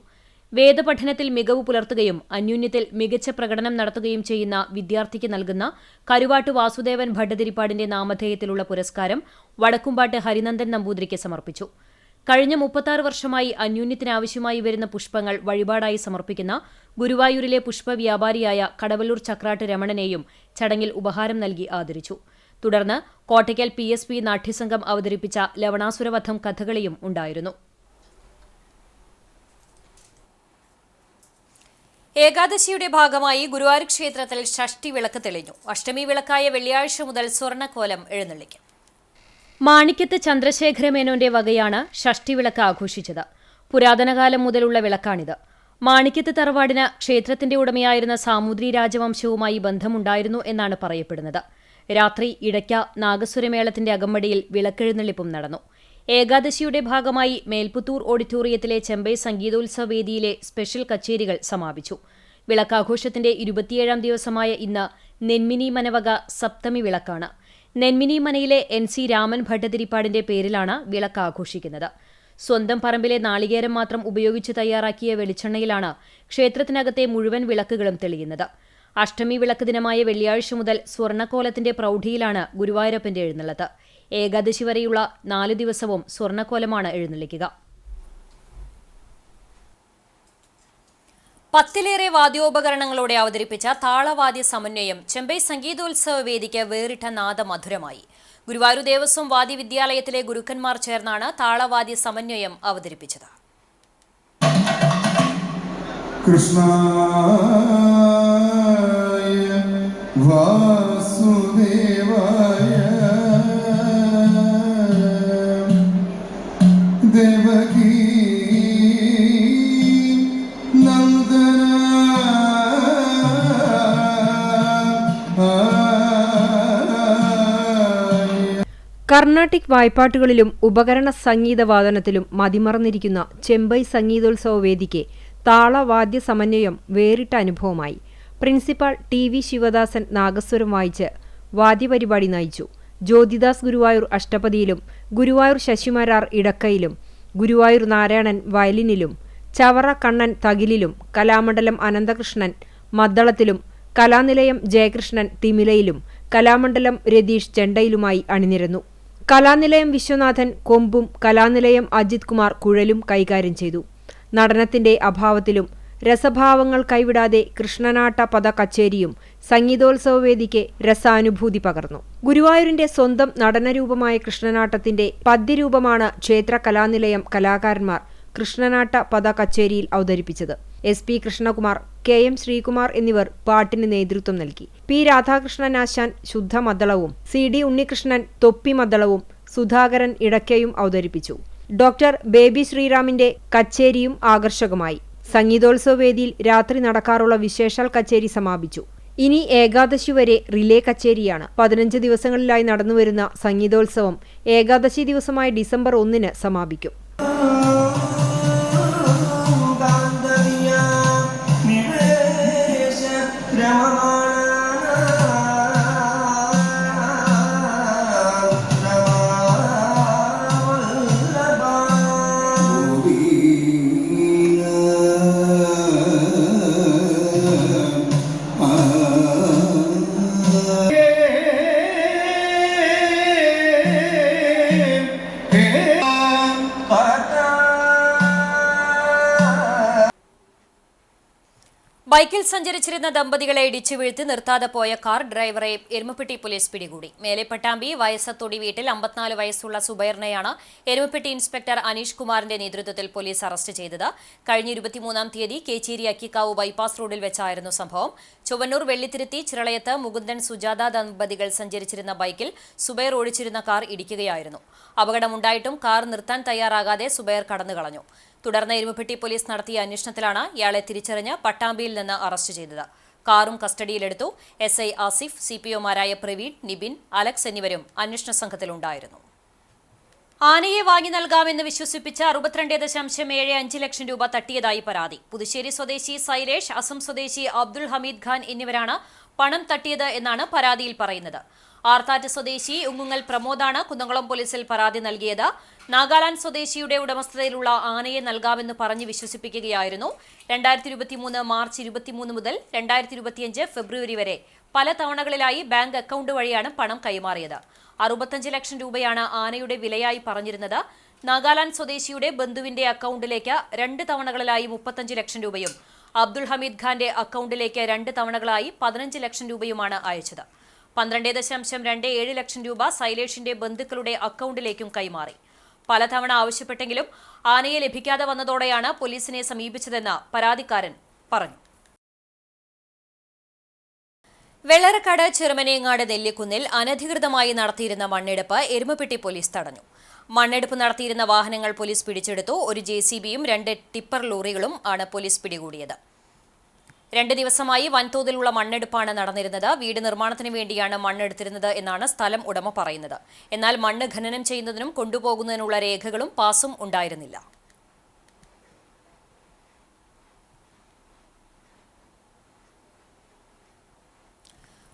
വേദപഠനത്തിൽ മികവ് പുലർത്തുകയും അന്യോന്യത്തിൽ മികച്ച പ്രകടനം നടത്തുകയും ചെയ്യുന്ന വിദ്യാർത്ഥിക്ക് നൽകുന്ന കരുവാട്ട് വാസുദേവൻ ഭട്ടതിരിപ്പാടിന്റെ നാമധേയത്തിലുള്ള പുരസ്കാരം വടക്കുംപാട്ട് ഹരിനന്ദൻ നമ്പൂതിരിക്ക് സമർപ്പിച്ചു. കഴിഞ്ഞ 36 വർഷമായി അന്യോന്യത്തിനാവശ്യമായി വരുന്ന പുഷ്പങ്ങൾ വഴിപാടായി സമർപ്പിക്കുന്ന ഗുരുവായൂരിലെ പുഷ്പവ്യാപാരിയായ കടവല്ലൂർ ചക്രാട്ട് രമണനെയും ചടങ്ങിൽ ഉപഹാരം നൽകി ആദരിച്ചു. തുടർന്ന് കോട്ടയ്ക്കൽ PSP നാട്യസംഘം അവതരിപ്പിച്ച ലവണാസുരവധം കഥകളിയും ഉണ്ടായിരുന്നു. ഏകാദശിയുടെ ഭാഗമായി ഗുരുവായൂർ ക്ഷേത്രത്തിൽ ഷഷ്ഠി വിളക്ക് തെളിഞ്ഞു. അഷ്ടമി വിളക്കായ വെള്ളിയാഴ്ച മുതൽ സ്വർണ്ണക്കോലം എഴുന്നള്ളിക്കും. മാണിക്യത്ത് ചന്ദ്രശേഖരമേനോന്റെ വകയാണ് ഷഷ്ഠി വിളക്ക് ആഘോഷിച്ചത്. പുരാതനകാലം മുതലുള്ള വിളക്കാണിത്. മാണിക്യത്ത് തറവാടിന് ക്ഷേത്രത്തിന്റെ ഉടമയായിരുന്ന സാമൂതിരി രാജവംശവുമായി ബന്ധമുണ്ടായിരുന്നു എന്നാണ് പറയപ്പെടുന്നത്. രാത്രി ഇടയ്ക്ക നാഗസ്വരമേളത്തിന്റെ അകമ്പടിയിൽ വിളക്കെഴുന്നള്ളിപ്പും നടന്നു. ഏകാദശിയുടെ ഭാഗമായി മേൽപുത്തൂർ ഓഡിറ്റോറിയത്തിലെ ചെമ്പൈ സംഗീതോത്സവ വേദിയിലെ സ്പെഷ്യൽ കച്ചേരികൾ സമാപിച്ചു. വിളക്കാഘോഷത്തിന്റെ 27ാം ദിവസമായ ഇന്ന് നെന്മിനി മനവക സപ്തമി വിളക്കാണ്. നെന്മിനി മനയിലെ NC രാമൻ ഭട്ടതിരിപ്പാടിന്റെ പേരിലാണ് വിളക്ക് ആഘോഷിക്കുന്നത്. സ്വന്തം പറമ്പിലെ നാളികേരം മാത്രം ഉപയോഗിച്ച് തയ്യാറാക്കിയ വെളിച്ചെണ്ണയിലാണ് ക്ഷേത്രത്തിനകത്തെ മുഴുവൻ വിളക്കുകളും തെളിയുന്നത്. അഷ്ടമി വിളക്ക് ദിനമായ വെള്ളിയാഴ്ച മുതൽ സ്വർണ്ണക്കോലത്തിന്റെ പ്രൗഢിയിലാണ് ഗുരുവായൂരപ്പന്റെ എഴുന്നള്ളത്ത്. ഏകാദശി വരെയുള്ള 4 ദിവസവും സ്വർണ്ണക്കോലമാണ് എഴുന്നള്ളിക്കുക. 10ലേറെ വാദ്യോപകരണങ്ങളോടെ അവതരിപ്പിച്ച താളവാദ്യ സമന്വയം ചെമ്പൈ സംഗീതോത്സവ വേദിക്ക് വേറിട്ട നാദമധുരമായി. ഗുരുവായൂർ ദേവസ്വം വാദ്യവിദ്യാലയത്തിലെ ഗുരുക്കന്മാർ ചേർന്നാണ് താളവാദ്യ സമന്വയം അവതരിപ്പിച്ചത്. കർണാട്ടിക് വായ്പാട്ടുകളിലും ഉപകരണ സംഗീതവാദനത്തിലും മതിമറന്നിരിക്കുന്ന ചെമ്പൈ സംഗീതോത്സവ വേദിക്ക് താളവാദ്യ സമന്വയം വേറിട്ട അനുഭവമായി. പ്രിൻസിപ്പാൾ TV ശിവദാസൻ നാഗസ്വരം വായിച്ച് വാദ്യപരിപാടി നയിച്ചു. ജ്യോതിദാസ് ഗുരുവായൂർ അഷ്ടപതിയിലും ഗുരുവായൂർ ശശിമാരാർ ഇടക്കയിലും ഗുരുവായൂർ നാരായണൻ വയലിനിലും, ചവറ കണ്ണൻ തകിലിലും, കലാമണ്ഡലം അനന്തകൃഷ്ണൻ മദ്ദളത്തിലും, കലാനിലയം ജയകൃഷ്ണൻ തിമിലയിലും, കലാമണ്ഡലം രതീഷ് ചെണ്ടയിലുമായി അണിനിരന്നു. കലാനിലയം വിശ്വനാഥൻ കൊമ്പും, കലാനിലയം അജിത് കുമാർ കുഴലും കൈകാര്യം ചെയ്തു. നടനത്തിന്റെ അഭാവത്തിലും രസഭാവങ്ങൾ കൈവിടാതെ കൃഷ്ണനാട്ട പദ കച്ചേരിയും സംഗീതോത്സവവേദിക്ക് രസാനുഭൂതി പകർന്നു. ഗുരുവായൂരിന്റെ സ്വന്തം നടനരൂപമായ കൃഷ്ണനാട്ടത്തിന്റെ പദ്യരൂപമാണ് ക്ഷേത്ര കലാനിലയം കലാകാരന്മാർ കൃഷ്ണനാട്ട പദ കച്ചേരിയിൽ അവതരിപ്പിച്ചത്. SP കൃഷ്ണകുമാർ, KM ശ്രീകുമാർ എന്നിവർ പാട്ടിന് നേതൃത്വം നൽകി. P രാധാകൃഷ്ണൻ ആശാൻ ശുദ്ധ മദ്ദളവും, CD ഉണ്ണികൃഷ്ണൻ തൊപ്പി മദ്ദളവും, സുധാകരൻ ഇടയ്ക്കയും അവതരിപ്പിച്ചു. Doctor baby ശ്രീറാമിന്റെ കച്ചേരിയും ആകർഷകമായി. സംഗീതോത്സവ വേദിയിൽ രാത്രി നടക്കാറുള്ള വിശേഷാൽ കച്ചേരി സമാപിച്ചു. ഇനി ഏകാദശി വരെ റിലേ കച്ചേരിയാണ്. 15 ദിവസങ്ങളിലായി നടന്നുവരുന്ന സംഗീതോത്സവം ഏകാദശി ദിവസമായ ഡിസംബർ 1 സമാപിക്കും. ബൈക്കിൽ സഞ്ചരിച്ചിരുന്ന ദമ്പതികളെ ഇടിച്ചു വീഴ്ത്തി നിർത്താതെ പോയ കാർ ഡ്രൈവറെ എരുമപ്പെട്ടി പോലീസ് പിടികൂടി. മേലെപ്പട്ടാമ്പി വയസ്സത്തൊടി വീട്ടിൽ 54 വയസ്സുള്ള സുബൈറിനെയാണ് എരുമപ്പെട്ടി ഇൻസ്പെക്ടർ അനീഷ് കുമാറിന്റെ നേതൃത്വത്തിൽ പോലീസ് അറസ്റ്റ് ചെയ്തത്. കഴിഞ്ഞ 23-ാം തീയതി കേച്ചേരി അക്കിക്കാവ് ബൈപ്പാസ് റോഡിൽ വെച്ചായിരുന്നു സംഭവം. ചൊവ്വന്നൂർ വെള്ളിത്തിരുത്തി ചിറളയത്ത് മുകുന്ദൻ സുജാത ദമ്പതികൾ സഞ്ചരിച്ചിരുന്ന ബൈക്കിൽ സുബൈർ ഓടിച്ചിരുന്ന കാർ ഇടിക്കുകയായിരുന്നു. അപകടമുണ്ടായിട്ടും കാർ നിർത്താൻ തയ്യാറാകാതെ സുബൈർ കടന്നുകളഞ്ഞു. തുടർന്ന് എരുമപ്പെട്ടി പോലീസ് നടത്തിയ അന്വേഷണത്തിലാണ് ഇയാളെ തിരിച്ചറിഞ്ഞ് പട്ടാമ്പിയിൽ നിന്ന് അറസ്റ്റ് ചെയ്തത്. കാറും കസ്റ്റഡിയിലെടുത്തു. SI ആസിഫ്, CPOമാരായ പ്രവീൺ, നിബിൻ, അലക്സ് എന്നിവരും അന്വേഷണ സംഘത്തിലുണ്ടായിരുന്നു. ആനയെ വാങ്ങി നൽകാമെന്ന് വിശ്വസിപ്പിച്ച് 62.75 ലക്ഷം രൂപ തട്ടിയതായി പരാതി. പുതുശ്ശേരി സ്വദേശി സൈലേഷ്, അസം സ്വദേശി അബ്ദുൾ ഹമീദ് ഖാൻ എന്നിവരാണ് പണം തട്ടിയത് എന്നാണ് പരാതിയിൽ പറയുന്നത്. ആർത്താറ്റ് സ്വദേശി ഉങ്ങുങ്ങൽ പ്രമോദാണ് കുന്നംകുളം പോലീസിൽ പരാതി നൽകിയത്. നാഗാലാൻഡ് സ്വദേശിയുടെ ഉടമസ്ഥതയിലുള്ള ആനയെ നൽകാമെന്ന് പറഞ്ഞ് വിശ്വസിപ്പിക്കുകയായിരുന്നു. 2023 മാർച്ച് 23 മുതൽ 2025 ഫെബ്രുവരി വരെ പല തവണകളിലായി ബാങ്ക് അക്കൗണ്ട് വഴിയാണ് പണം കൈമാറിയത്. 65 ലക്ഷം രൂപയാണ് ആനയുടെ വിലയായി പറഞ്ഞിരുന്നത്. നാഗാലാൻഡ് സ്വദേശിയുടെ ബന്ധുവിന്റെ അക്കൗണ്ടിലേക്ക് 2 തവണകളിലായി 35 ലക്ഷം രൂപയും അബ്ദുൾ ഹമീദ് ഖാന്റെ അക്കൗണ്ടിലേക്ക് 2 തവണകളായി 15 ലക്ഷം രൂപയുമാണ് അയച്ചത്. 12.27 ലക്ഷം രൂപ സൈലേഷിന്റെ ബന്ധുക്കളുടെ അക്കൗണ്ടിലേക്കും കൈമാറി. പലതവണ ആവശ്യപ്പെട്ടെങ്കിലും ആനയെ ലഭിക്കാതെ വന്നതോടെയാണ് പോലീസിനെ സമീപിച്ചതെന്ന് പരാതിക്കാരൻ പറഞ്ഞു. വെള്ളറക്കാട് ചെറുമനേങ്ങാട് നെല്ലിക്കുന്നിൽ അനധികൃതമായി നടത്തിയിരുന്ന മണ്ണെടുപ്പ് എരുമപ്പെട്ടി പോലീസ് തടഞ്ഞു. മണ്ണെടുപ്പ് നടത്തിയിരുന്ന വാഹനങ്ങൾ പോലീസ് പിടിച്ചെടുത്തു. ഒരു JCBയും 2 ടിപ്പർ ലോറികളും ആണ് പോലീസ് പിടികൂടിയത്. 2 ദിവസമായി വൻതോതിലുള്ള മണ്ണെടുപ്പാണ് നടന്നിരുന്നത്. വീട് നിർമ്മാണത്തിന് വേണ്ടിയാണ് മണ്ണെടുത്തിരുന്നത് എന്നാണ് സ്ഥലം ഉടമ പറയുന്നത്. എന്നാൽ മണ്ണ് ഖനനം ചെയ്യുന്നതിനും കൊണ്ടുപോകുന്നതിനുള്ള രേഖകളും പാസും ഉണ്ടായിരുന്നില്ല.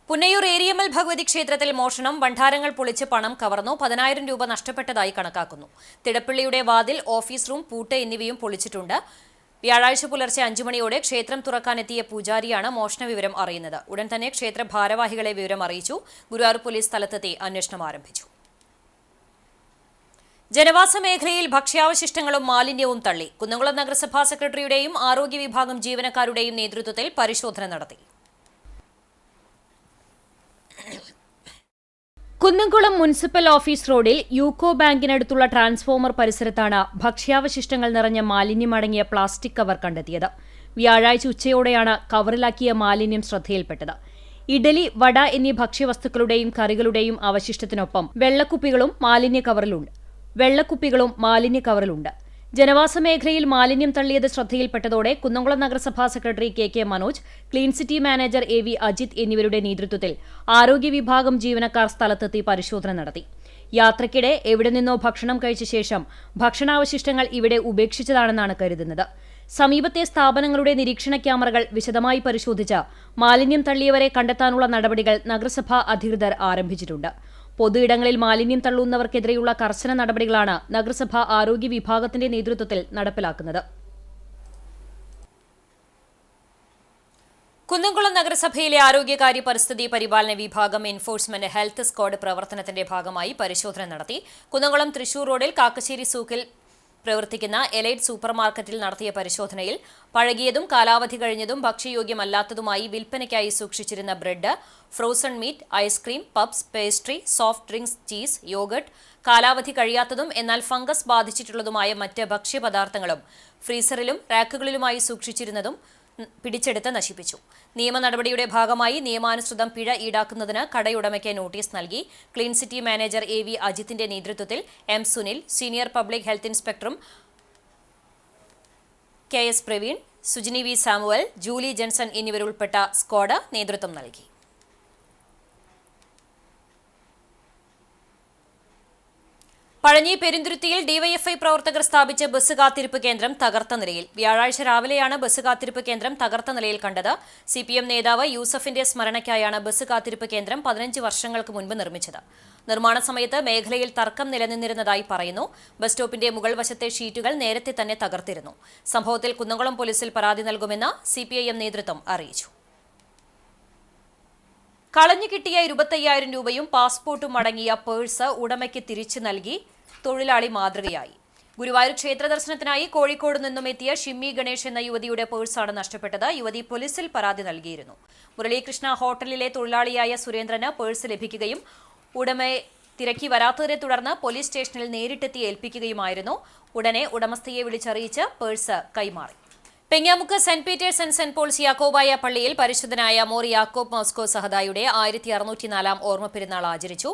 പുന്നയൂർ ഏരിയമ്മൽ ഭഗവതി ക്ഷേത്രത്തിൽ മോഷണം. ഭണ്ഡാരങ്ങൾ പൊളിച്ച് പണം കവർന്നു. 10,000 രൂപ നഷ്ടപ്പെട്ടതായി കണക്കാക്കുന്നു. തിടപ്പള്ളിയുടെ വാതിൽ, ഓഫീസ് റൂം, പൂട്ട് എന്നിവയും പൊളിച്ചിട്ടുണ്ട്. വ്യാഴാഴ്ച പുലർച്ചെ 5 മണിയോടെ ക്ഷേത്രം തുറക്കാനെത്തിയ പൂജാരിയാണ് മോഷണ വിവരം അറിയുന്നത്. ഉടൻ തന്നെ ക്ഷേത്ര ഭാരവാഹികളെ വിവരം അറിയിച്ചു. ഗുരുവായൂർ പോലീസ് സ്ഥലത്തെത്തി അന്വേഷണം ആരംഭിച്ചു. ജനവാസ മേഖലയിൽ ഭക്ഷ്യാവശിഷ്ടങ്ങളും മാലിന്യവും തള്ളി. കുന്നംകുളം നഗരസഭാ സെക്രട്ടറിയുടെയും ആരോഗ്യ വിഭാഗം ജീവനക്കാരുടെയും നേതൃത്വത്തിൽ പരിശോധന നടത്തി. കുന്നംകുളം മുനിസിപ്പൽ ഓഫീസ് റോഡിൽ യൂക്കോ ബാങ്കിനടുത്തുള്ള ട്രാൻസ്ഫോമർ പരിസരത്താണ് ഭക്ഷ്യാവശിഷ്ടങ്ങൾ നിറഞ്ഞ മാലിന്യമടങ്ങിയ പ്ലാസ്റ്റിക് കവർ കണ്ടെത്തിയത്. വ്യാഴാഴ്ച ഉച്ചയോടെയാണ് കവറിലാക്കിയ മാലിന്യം ശ്രദ്ധയിൽപ്പെട്ടത്. ഇഡലി, വട എന്നീ ഭക്ഷ്യവസ്തുക്കളുടെയും കറികളുടെയും അവശിഷ്ടത്തിനൊപ്പം വെള്ളക്കുപ്പികളും മാലിന്യ കവറിലുണ്ട്. ജനവാസ മേഖലയിൽ മാലിന്യം തള്ളിയത് ശ്രദ്ധയിൽപ്പെട്ടതോടെ കുന്നംകുളം നഗരസഭാ secretary KK Manoj, clean city manager AV Ajith എന്നിവരുടെ നേതൃത്വത്തിൽ ആരോഗ്യ വിഭാഗം ജീവനക്കാർ സ്ഥലത്തെത്തി പരിശോധന നടത്തി. യാത്രയ്ക്കിടെ എവിടെ നിന്നോ ഭക്ഷണം കഴിച്ച ശേഷം ഭക്ഷണാവശിഷ്ടങ്ങൾ ഇവിടെ ഉപേക്ഷിച്ചതാണെന്നാണ് കരുതുന്നത്. സമീപത്തെ സ്ഥാപനങ്ങളുടെ നിരീക്ഷണ ക്യാമറകൾ വിശദമായി പരിശോധിച്ച് മാലിന്യം തള്ളിയവരെ കണ്ടെത്താനുള്ള നടപടികൾ നഗരസഭാ അധികൃതർ ആരംഭിച്ചിട്ടുണ്ട്. പൊതുയിടങ്ങളിൽ മാലിന്യം തള്ളുന്നവർക്കെതിരെയുള്ള കർശന നടപടികളാണ് നഗരസഭാ ആരോഗ്യ വിഭാഗത്തിന്റെ നേതൃത്വത്തിൽ നടപ്പിലാക്കുന്നത്. കുന്നംകുളം നഗരസഭയിലെ ആരോഗ്യകാര്യ പരിസ്ഥിതി പരിപാലന വിഭാഗം എൻഫോഴ്സ്മെന്റ് ഹെൽത്ത് സ്ക്വാഡ് പ്രവർത്തനത്തിന്റെ ഭാഗമായി പരിശോധന നടത്തി. കുന്നംകുളം തൃശൂർ റോഡിൽ കാക്കശ്ശേരി സൂക്കിൽ പ്രവർത്തിക്കുന്ന എലൈറ്റ് സൂപ്പർമാർക്കറ്റിൽ നടത്തിയ പരിശോധനയിൽ പഴകിയതും കാലാവധി കഴിഞ്ഞതും ഭക്ഷ്യയോഗ്യമല്ലാത്തതുമായി വിൽപ്പനയ്ക്കായി സൂക്ഷിച്ചിരുന്ന bread, frozen meet, ice cream, puffs, pastry, soft drinks, cheese, yoghurt, കാലാവധി കഴിയാത്തതും എന്നാൽ ഫംഗസ് ബാധിച്ചിട്ടുള്ളതുമായ മറ്റ് ഭക്ഷ്യപദാർത്ഥങ്ങളും ഫ്രീസറിലും റാക്കുകളിലുമായി സൂക്ഷിച്ചിരുന്നതും പിടിച്ചെടുത്ത് നശിപ്പിച്ചു. നിയമ നടപടിയുടെ ഭാഗമായി നിയമാനുസൃതം പിഴ ഈടാക്കുന്നതിന് കടയുടമയ്ക്ക് നോട്ടീസ് നൽകി. ക്ലീൻ സിറ്റി മാനേജർ AV അജിത്തിന്റെ നേതൃത്വത്തിൽ M. Sunil, senior public health ഇൻസ്പെക്ടറും KS. Praveen, Sujini V. Samuel, Julie Jenson എന്നിവരുൾപ്പെട്ട സ്ക്വാഡ് നേതൃത്വം നൽകി. പഴഞ്ഞി പെരുന്തുരുത്തിയിൽ ഡിവൈഎഫ്ഐ പ്രവർത്തകർ സ്ഥാപിച്ച ബസ് കാത്തിരിപ്പ് കേന്ദ്രം തകർത്ത നിലയിൽ. വ്യാഴാഴ്ച രാവിലെയാണ് ബസ് കാത്തിരിപ്പ് കേന്ദ്രം തകർത്ത നിലയിൽ കണ്ടത്. CPM നേതാവ് യൂസഫിന്റെ സ്മരണയ്ക്കായാണ് ബസ് കാത്തിരിപ്പ് കേന്ദ്രം 15 വർഷങ്ങൾക്ക് മുൻപ് നിർമ്മിച്ചത്. നിർമ്മാണ സമയത്ത് മേഖലയിൽ തർക്കം നിലനിന്നിരുന്നതായി പറയുന്നു. ബസ് സ്റ്റോപ്പിന്റെ മുകൾ വശത്തെ ഷീറ്റുകൾ നേരത്തെ തന്നെ തകർത്തിരുന്നു. സംഭവത്തിൽ കുന്നംകുളം പോലീസിൽ പരാതി നൽകുമെന്ന് CPIM നേതൃത്വം അറിയിച്ചു. കളഞ്ഞു കിട്ടിയ 25,000 രൂപയും പാസ്പോർട്ടും അടങ്ങിയ പേഴ്സ് ഉടമയ്ക്ക് തിരിച്ചു നൽകി തൊഴിലാളി മാതൃകയായി. ഗുരുവായൂർ ക്ഷേത്ര ദർശനത്തിനായി കോഴിക്കോട് നിന്നും എത്തിയ ഷിമ്മി ഗണേഷ് എന്ന യുവതിയുടെ പേഴ്സാണ് നഷ്ടപ്പെട്ടത്. യുവതി പോലീസിൽ പരാതി നൽകിയിരുന്നു. മുരളീകൃഷ്ണ ഹോട്ടലിലെ തൊഴിലാളിയായ സുരേന്ദ്രന് പേഴ്സ് ലഭിക്കുകയും ഉടമയെ തിരക്കി വരാത്തതിനെ തുടർന്ന് പോലീസ് സ്റ്റേഷനിൽ നേരിട്ടെത്തി ഏൽപ്പിക്കുകയുമായിരുന്നു. ഉടനെ ഉടമസ്ഥയെ വിളിച്ചറിയിച്ച് പേഴ്സ് കൈമാറി. Pengamuck saint Peter's and saint Paul's Yakobaya പള്ളിയിൽ പരിശുദ്ധനായ മോർ യാക്കോബ് മോസ്കോ സഹദായുടെ 1604 ഓർമ്മ പെരുന്നാൾ ആചരിച്ചു.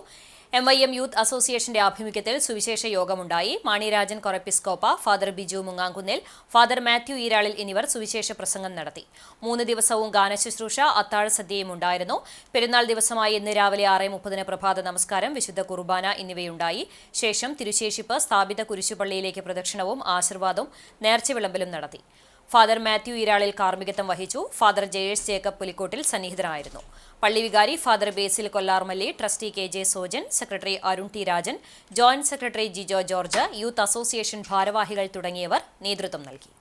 MYM യൂത്ത് അസോസിയേഷന്റെ ആഭിമുഖ്യത്തിൽ സുവിശേഷ യോഗമുണ്ടായി. മാണിരാജൻ കൊറപ്പിസ്കോപ്പ, ഫാദർ ബിജു മുങ്ങാങ്കുന്നിൽ, ഫാദർ മാത്യു ഈരാളിൽ എന്നിവർ സുവിശേഷ പ്രസംഗം നടത്തി. 3 ദിവസവും ഗാനശുശ്രൂഷ, അത്താഴ സദ്യയും ഉണ്ടായിരുന്നു. പെരുന്നാൾ ദിവസമായി ഇന്ന് രാവിലെ 6:30 പ്രഭാത നമസ്കാരം, വിശുദ്ധ കുർബാന എന്നിവയുണ്ടായി. ശേഷം തിരുശേഷിപ്പ്, സ്ഥാപിത കുരിശുപള്ളിയിലേക്ക് പ്രദക്ഷിണവും ആശീർവാദവും നേർച്ച വിളമ്പലും നടത്തി. ഫാദർ മാത്യു ഈരാളിൽ കാർമ്മികത്വം വഹിച്ചു. ഫാദർ ജയേഷ് ജേക്കബ് പുലിക്കോട്ടിൽ സന്നിഹിതനായിരുന്നു. പള്ളി വികാരി father Basil Kollarmalli, trustee KJ Sojan, secretary Arun T. Rajan, joint secretary Jijo George, youth association ഭാരവാഹികൾ തുടങ്ങിയവർ നേതൃത്വം നൽകി.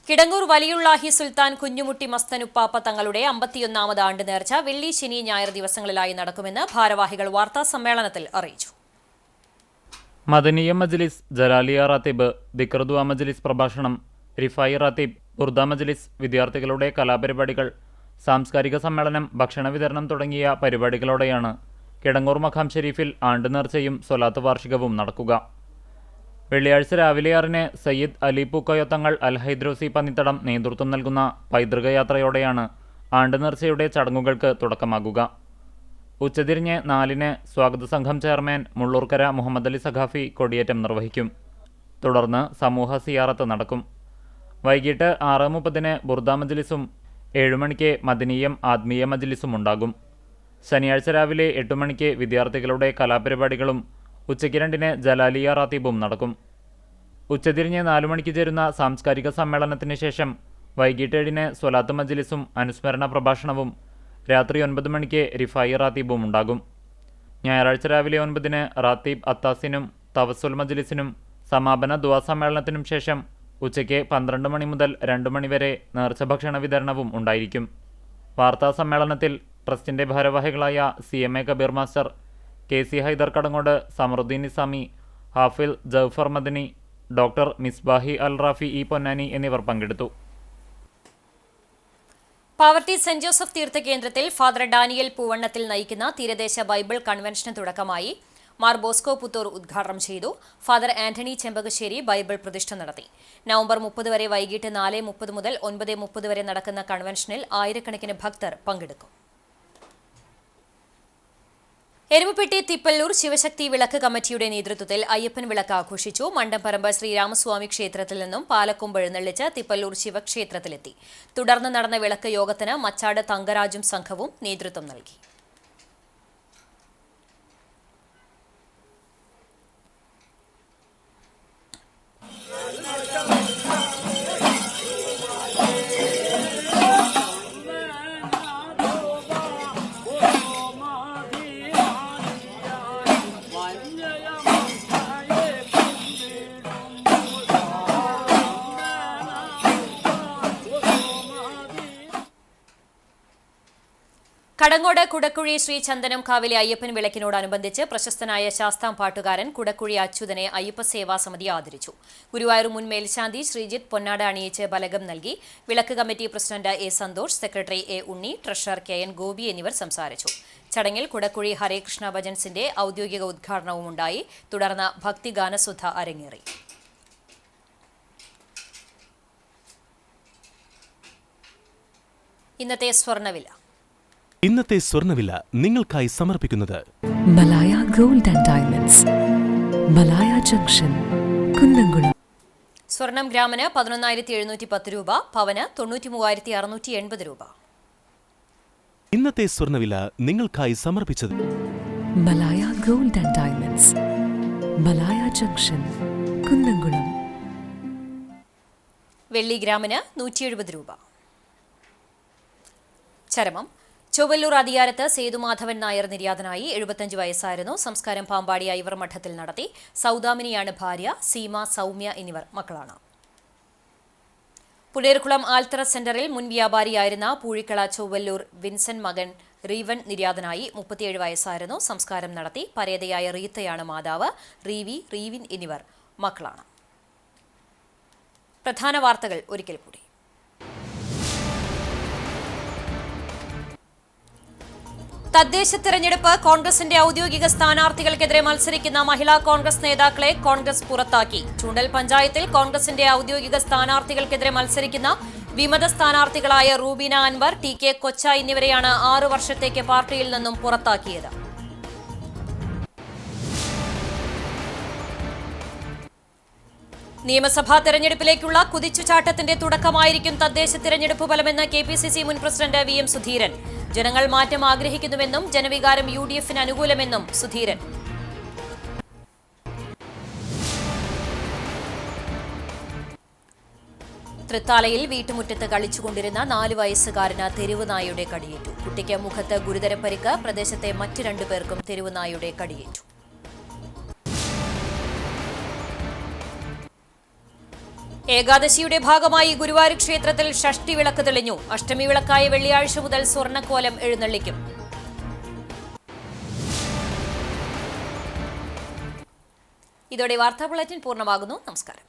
കിടങ്ങൂർ വലിയുള്ളാഹി സുൽത്താൻ കുഞ്ഞുമുട്ടി മസ്തനുപ്പാപ്പ തങ്ങളുടെ 51ാമത് ആണ്ട് നേർച്ച വെള്ളി, ശനി, ഞായർ ദിവസങ്ങളിലായി നടക്കുമെന്ന് ഭാരവാഹികൾ വാർത്താസമ്മേളനത്തിൽ അറിയിച്ചു. മദനിയ മജ്ലിസ്, ജലാലിയ റാത്തിബ്, ദിക്റുദുആ മജ്ലിസ് പ്രഭാഷണം, റിഫായി റാത്തിബ്, ബുർദ മജ്ലിസ്, വിദ്യാർത്ഥികളുടെ കലാപരിപാടികൾ, സാംസ്കാരിക സമ്മേളനം, ഭക്ഷണ വിതരണം തുടങ്ങിയ പരിപാടികളോടെയാണ് കിടങ്ങൂർ മഖാം ഷെരീഫിൽ ആണ്ട് നേർച്ചയും സ്വലാത്ത് വാർഷികവും നടക്കുക. വെള്ളിയാഴ്ച രാവിലെ 6-ന് സയ്യിദ് അലി പൂക്കോയത്തങ്ങൾ അൽ ഹൈദ്രോസി പന്നിത്തടം നേതൃത്വം നൽകുന്ന പൈതൃക യാത്രയോടെയാണ് ആണ്ട് നേർച്ചയുടെ ചടങ്ങുകൾക്ക് തുടക്കമാകുക. ഉച്ചതിരിഞ്ഞ് 4-ന് സ്വാഗത സംഘം ചെയർമാൻ മുള്ളൂർക്കര മുഹമ്മദ് അലി സഖാഫി കൊടിയേറ്റം നിർവഹിക്കും. തുടർന്ന് സമൂഹ സിയാറത്ത് നടക്കും. വൈകിട്ട് 6:30-ന് ബുർദ മജ്ലിസും 7 മണിക്ക് മദനീയം ആത്മീയ മജ്ലിസും ഉണ്ടാകും. ശനിയാഴ്ച രാവിലെ 8 മണിക്ക് വിദ്യാർത്ഥികളുടെ കലാപരിപാടികളും ഉച്ചയ്ക്ക് 2-ന് ജലാലിയ റാത്തീബും നടക്കും. ഉച്ചതിരിഞ്ഞ് 4 മണിക്ക് ചേരുന്ന സാംസ്കാരിക സമ്മേളനത്തിന് ശേഷം വൈകിട്ട് 7-ന് സ്വലാത്ത് മജ്ലിസും അനുസ്മരണ പ്രഭാഷണവും രാത്രി 9 മണിക്ക് റിഫായി റാത്തീബും ഉണ്ടാകും. ഞായറാഴ്ച രാവിലെ 9-ന് റാത്തീബ് അത്താസിനും തവസ്സുൽ മജ്ലിസിനും സമാപന ദുആ സമ്മേളനത്തിനും ശേഷം ഉച്ചയ്ക്ക് 12 മണി മുതൽ 2 മണി വരെ നേർച്ച ഭക്ഷണ വിതരണവും ഉണ്ടായിരിക്കും. വാർത്താ സമ്മേളനത്തിൽ ട്രസ്റ്റിൻ്റെ ഭാരവാഹികളായ CMA Kabeer master, KC Haider Kadangode, Samaruddeen Nizami, Hafil Jaufar Madani, doctor Misbahi Al Rafi ഇ പൊന്നാനി എന്നിവർ പങ്കെടുത്തു. പാവർട്ടി സെന്റ് ജോസഫ് തീർത്ഥ കേന്ദ്രത്തിൽ ഫാദർ ഡാനിയൽ പൂവണ്ണത്തിൽ നയിക്കുന്ന തീരദേശ ബൈബിൾ കൺവെൻഷന് തുടക്കമായി. മാർ ബോസ്കോ പുത്തൂർ ഉദ്ഘാടനം ചെയ്തു. ഫാദർ ആന്റണി ചെമ്പകശ്ശേരി ബൈബിൾ പ്രതിഷ്ഠ നടത്തി. നവംബർ 30 വരെ വൈകിട്ട് 4:30 മുതൽ 9:30 വരെ നടക്കുന്ന കൺവെൻഷനിൽ ആയിരക്കണക്കിന് ഭക്തർ പങ്കെടുക്കും. എരുമപ്പെട്ടി തിപ്പല്ലൂർ ശിവശക്തി വിളക്ക് കമ്മിറ്റിയുടെ നേതൃത്വത്തിൽ അയ്യപ്പൻ വിളക്ക് ആഘോഷിച്ചു. മണ്ടംപറമ്പ് ശ്രീരാമസ്വാമി ക്ഷേത്രത്തിൽ നിന്നും പാലക്കൊമ്പ് എഴുന്നള്ളിച്ച് തിപ്പല്ലൂർ ശിവക്ഷേത്രത്തിലെത്തി. തുടർന്ന് നടന്ന വിളക്ക് യോഗത്തിന് മച്ചാട് തങ്കരാജും സംഘവും നേതൃത്വം നൽകി. കടങ്ങോട് കുടക്കുഴി ശ്രീ ചന്ദനംകാവിലെ അയ്യപ്പൻ വിളക്കിനോടനുബന്ധിച്ച് പ്രശസ്തനായ ശാസ്താം പാട്ടുകാരൻ കുടക്കുഴി അച്യുതനെ അയ്യപ്പ സേവാ സമിതി ആദരിച്ചു. ഗുരുവായൂർ മുൻ മേൽശാന്തി ശ്രീജിത്ത് പൊന്നാട അണിയിച്ച് ബലകം നൽകി. വിളക്ക് committee president A Santhosh, secretary A Unni, treasurer K N Gopi എന്നിവർ സംസാരിച്ചു. ചടങ്ങിൽ കുടക്കുഴി ഹരേകൃഷ്ണ ഭജൻസിന്റെ ഔദ്യോഗിക ഉദ്ഘാടനവും ഉണ്ടായി. തുടർന്ന് ഭക്തിഗാനസുധ അരങ്ങേറി. ഇന്നത്തെ സ്വർണ്ണവില നിങ്ങൾക്കായി സമർപ്പിക്കുന്നത് Malaya gold and diamonds, Malaya junction, Kunnamkulam. സ്വർണം ഗ്രാമിന് 11,710 രൂപ, പവന് 93,680 രൂപ. ഇന്നത്തെ സ്വർണ്ണവില നിങ്ങൾക്കായി സമർപ്പിച്ചത് Malaya gold and diamonds, Malaya junction, Kunnamkulam. വെള്ളി ഗ്രാമിന് 170 രൂപ. ചരമം. ചൊവ്വല്ലൂർ അധികാരത്ത് സേതുമാധവൻ നായർ നിര്യാതനായി. 75 വയസ്സായിരുന്നു. സംസ്കാരം പാമ്പാടി ഐവർ മഠത്തിൽ നടത്തി. സൗദാമിനിയാണ് ഭാര്യ. സീമ, സൗമ്യ എന്നിവർ മക്കളാണ്. പുനേർകുളം ആൽത്തറ സെന്ററിൽ മുൻ വ്യാപാരിയായിരുന്ന പൂഴിക്കള ചൊവ്വല്ലൂർ വിൻസെന്റ് മകൻ റീവൻ നിര്യാതനായി. 37 വയസ്സായിരുന്നു. സംസ്കാരം നടത്തി. പരേതയായ റീത്തയാണ് മാതാവ്. റീവി, റീവിൻ എന്നിവർ മക്കളാണ്. പ്രധാന വാർത്തകൾ ഒരിക്കൽ കൂടി. തദ്ദേശ തെരഞ്ഞെടുപ്പ്. കോൺഗ്രസിന്റെ ഔദ്യോഗിക സ്ഥാനാർത്ഥികൾക്കെതിരെ മത്സരിക്കുന്ന മഹിളാ കോൺഗ്രസ് നേതാക്കളെ കോൺഗ്രസ് പുറത്താക്കി. ചൂണ്ടൽ പഞ്ചായത്തിൽ കോൺഗ്രസിന്റെ ഔദ്യോഗിക സ്ഥാനാർത്ഥികൾക്കെതിരെ മത്സരിക്കുന്ന വിമത സ്ഥാനാർത്ഥികളായ റൂബീന അൻവർ, ടി കെ കൊച്ച എന്നിവരെയാണ് 6 വർഷത്തേക്ക് പാർട്ടിയിൽ നിന്നും പുറത്താക്കിയത്. നിയമസഭാ തെരഞ്ഞെടുപ്പിലേക്കുള്ള കുതിച്ചുചാട്ടത്തിന്റെ തുടക്കമായിരിക്കും തദ്ദേശ തെരഞ്ഞെടുപ്പ് ഫലമെന്ന് KPCC മുൻ പ്രസിഡന്റ് VM സുധീരൻ. ജനങ്ങൾ മാറ്റം ആഗ്രഹിക്കുന്നുവെന്നും ജനവികാരം UDFന് അനുകൂലമെന്നും സുധീരൻ. തൃത്താലയിൽ വീട്ടുമുറ്റത്ത് കളിച്ചുകൊണ്ടിരുന്ന 4 വയസ്സുകാരന് തെരുവ് നായയുടെ കടിയേറ്റു. കുട്ടിക്ക് മുഖത്ത് ഗുരുതര പരിക്ക്. പ്രദേശത്തെ മറ്റ് 2 പേർക്കും തെരുവ് നായയുടെ കടിയേറ്റു. ഏകാദശിയുടെ ഭാഗമായി ഗുരുവായൂർ ക്ഷേത്രത്തിൽ ഷഷ്ഠി വിളക്ക് തെളിഞ്ഞു. അഷ്ടമി വിളക്കായ വെള്ളിയാഴ്ച മുതൽ സ്വർണ്ണക്കോലം എഴുന്നള്ളിക്കും. ഇതോടെ വാർത്താ ബുള്ളറ്റിൻ പൂർണ്ണമാകുന്നു. നമസ്കാരം.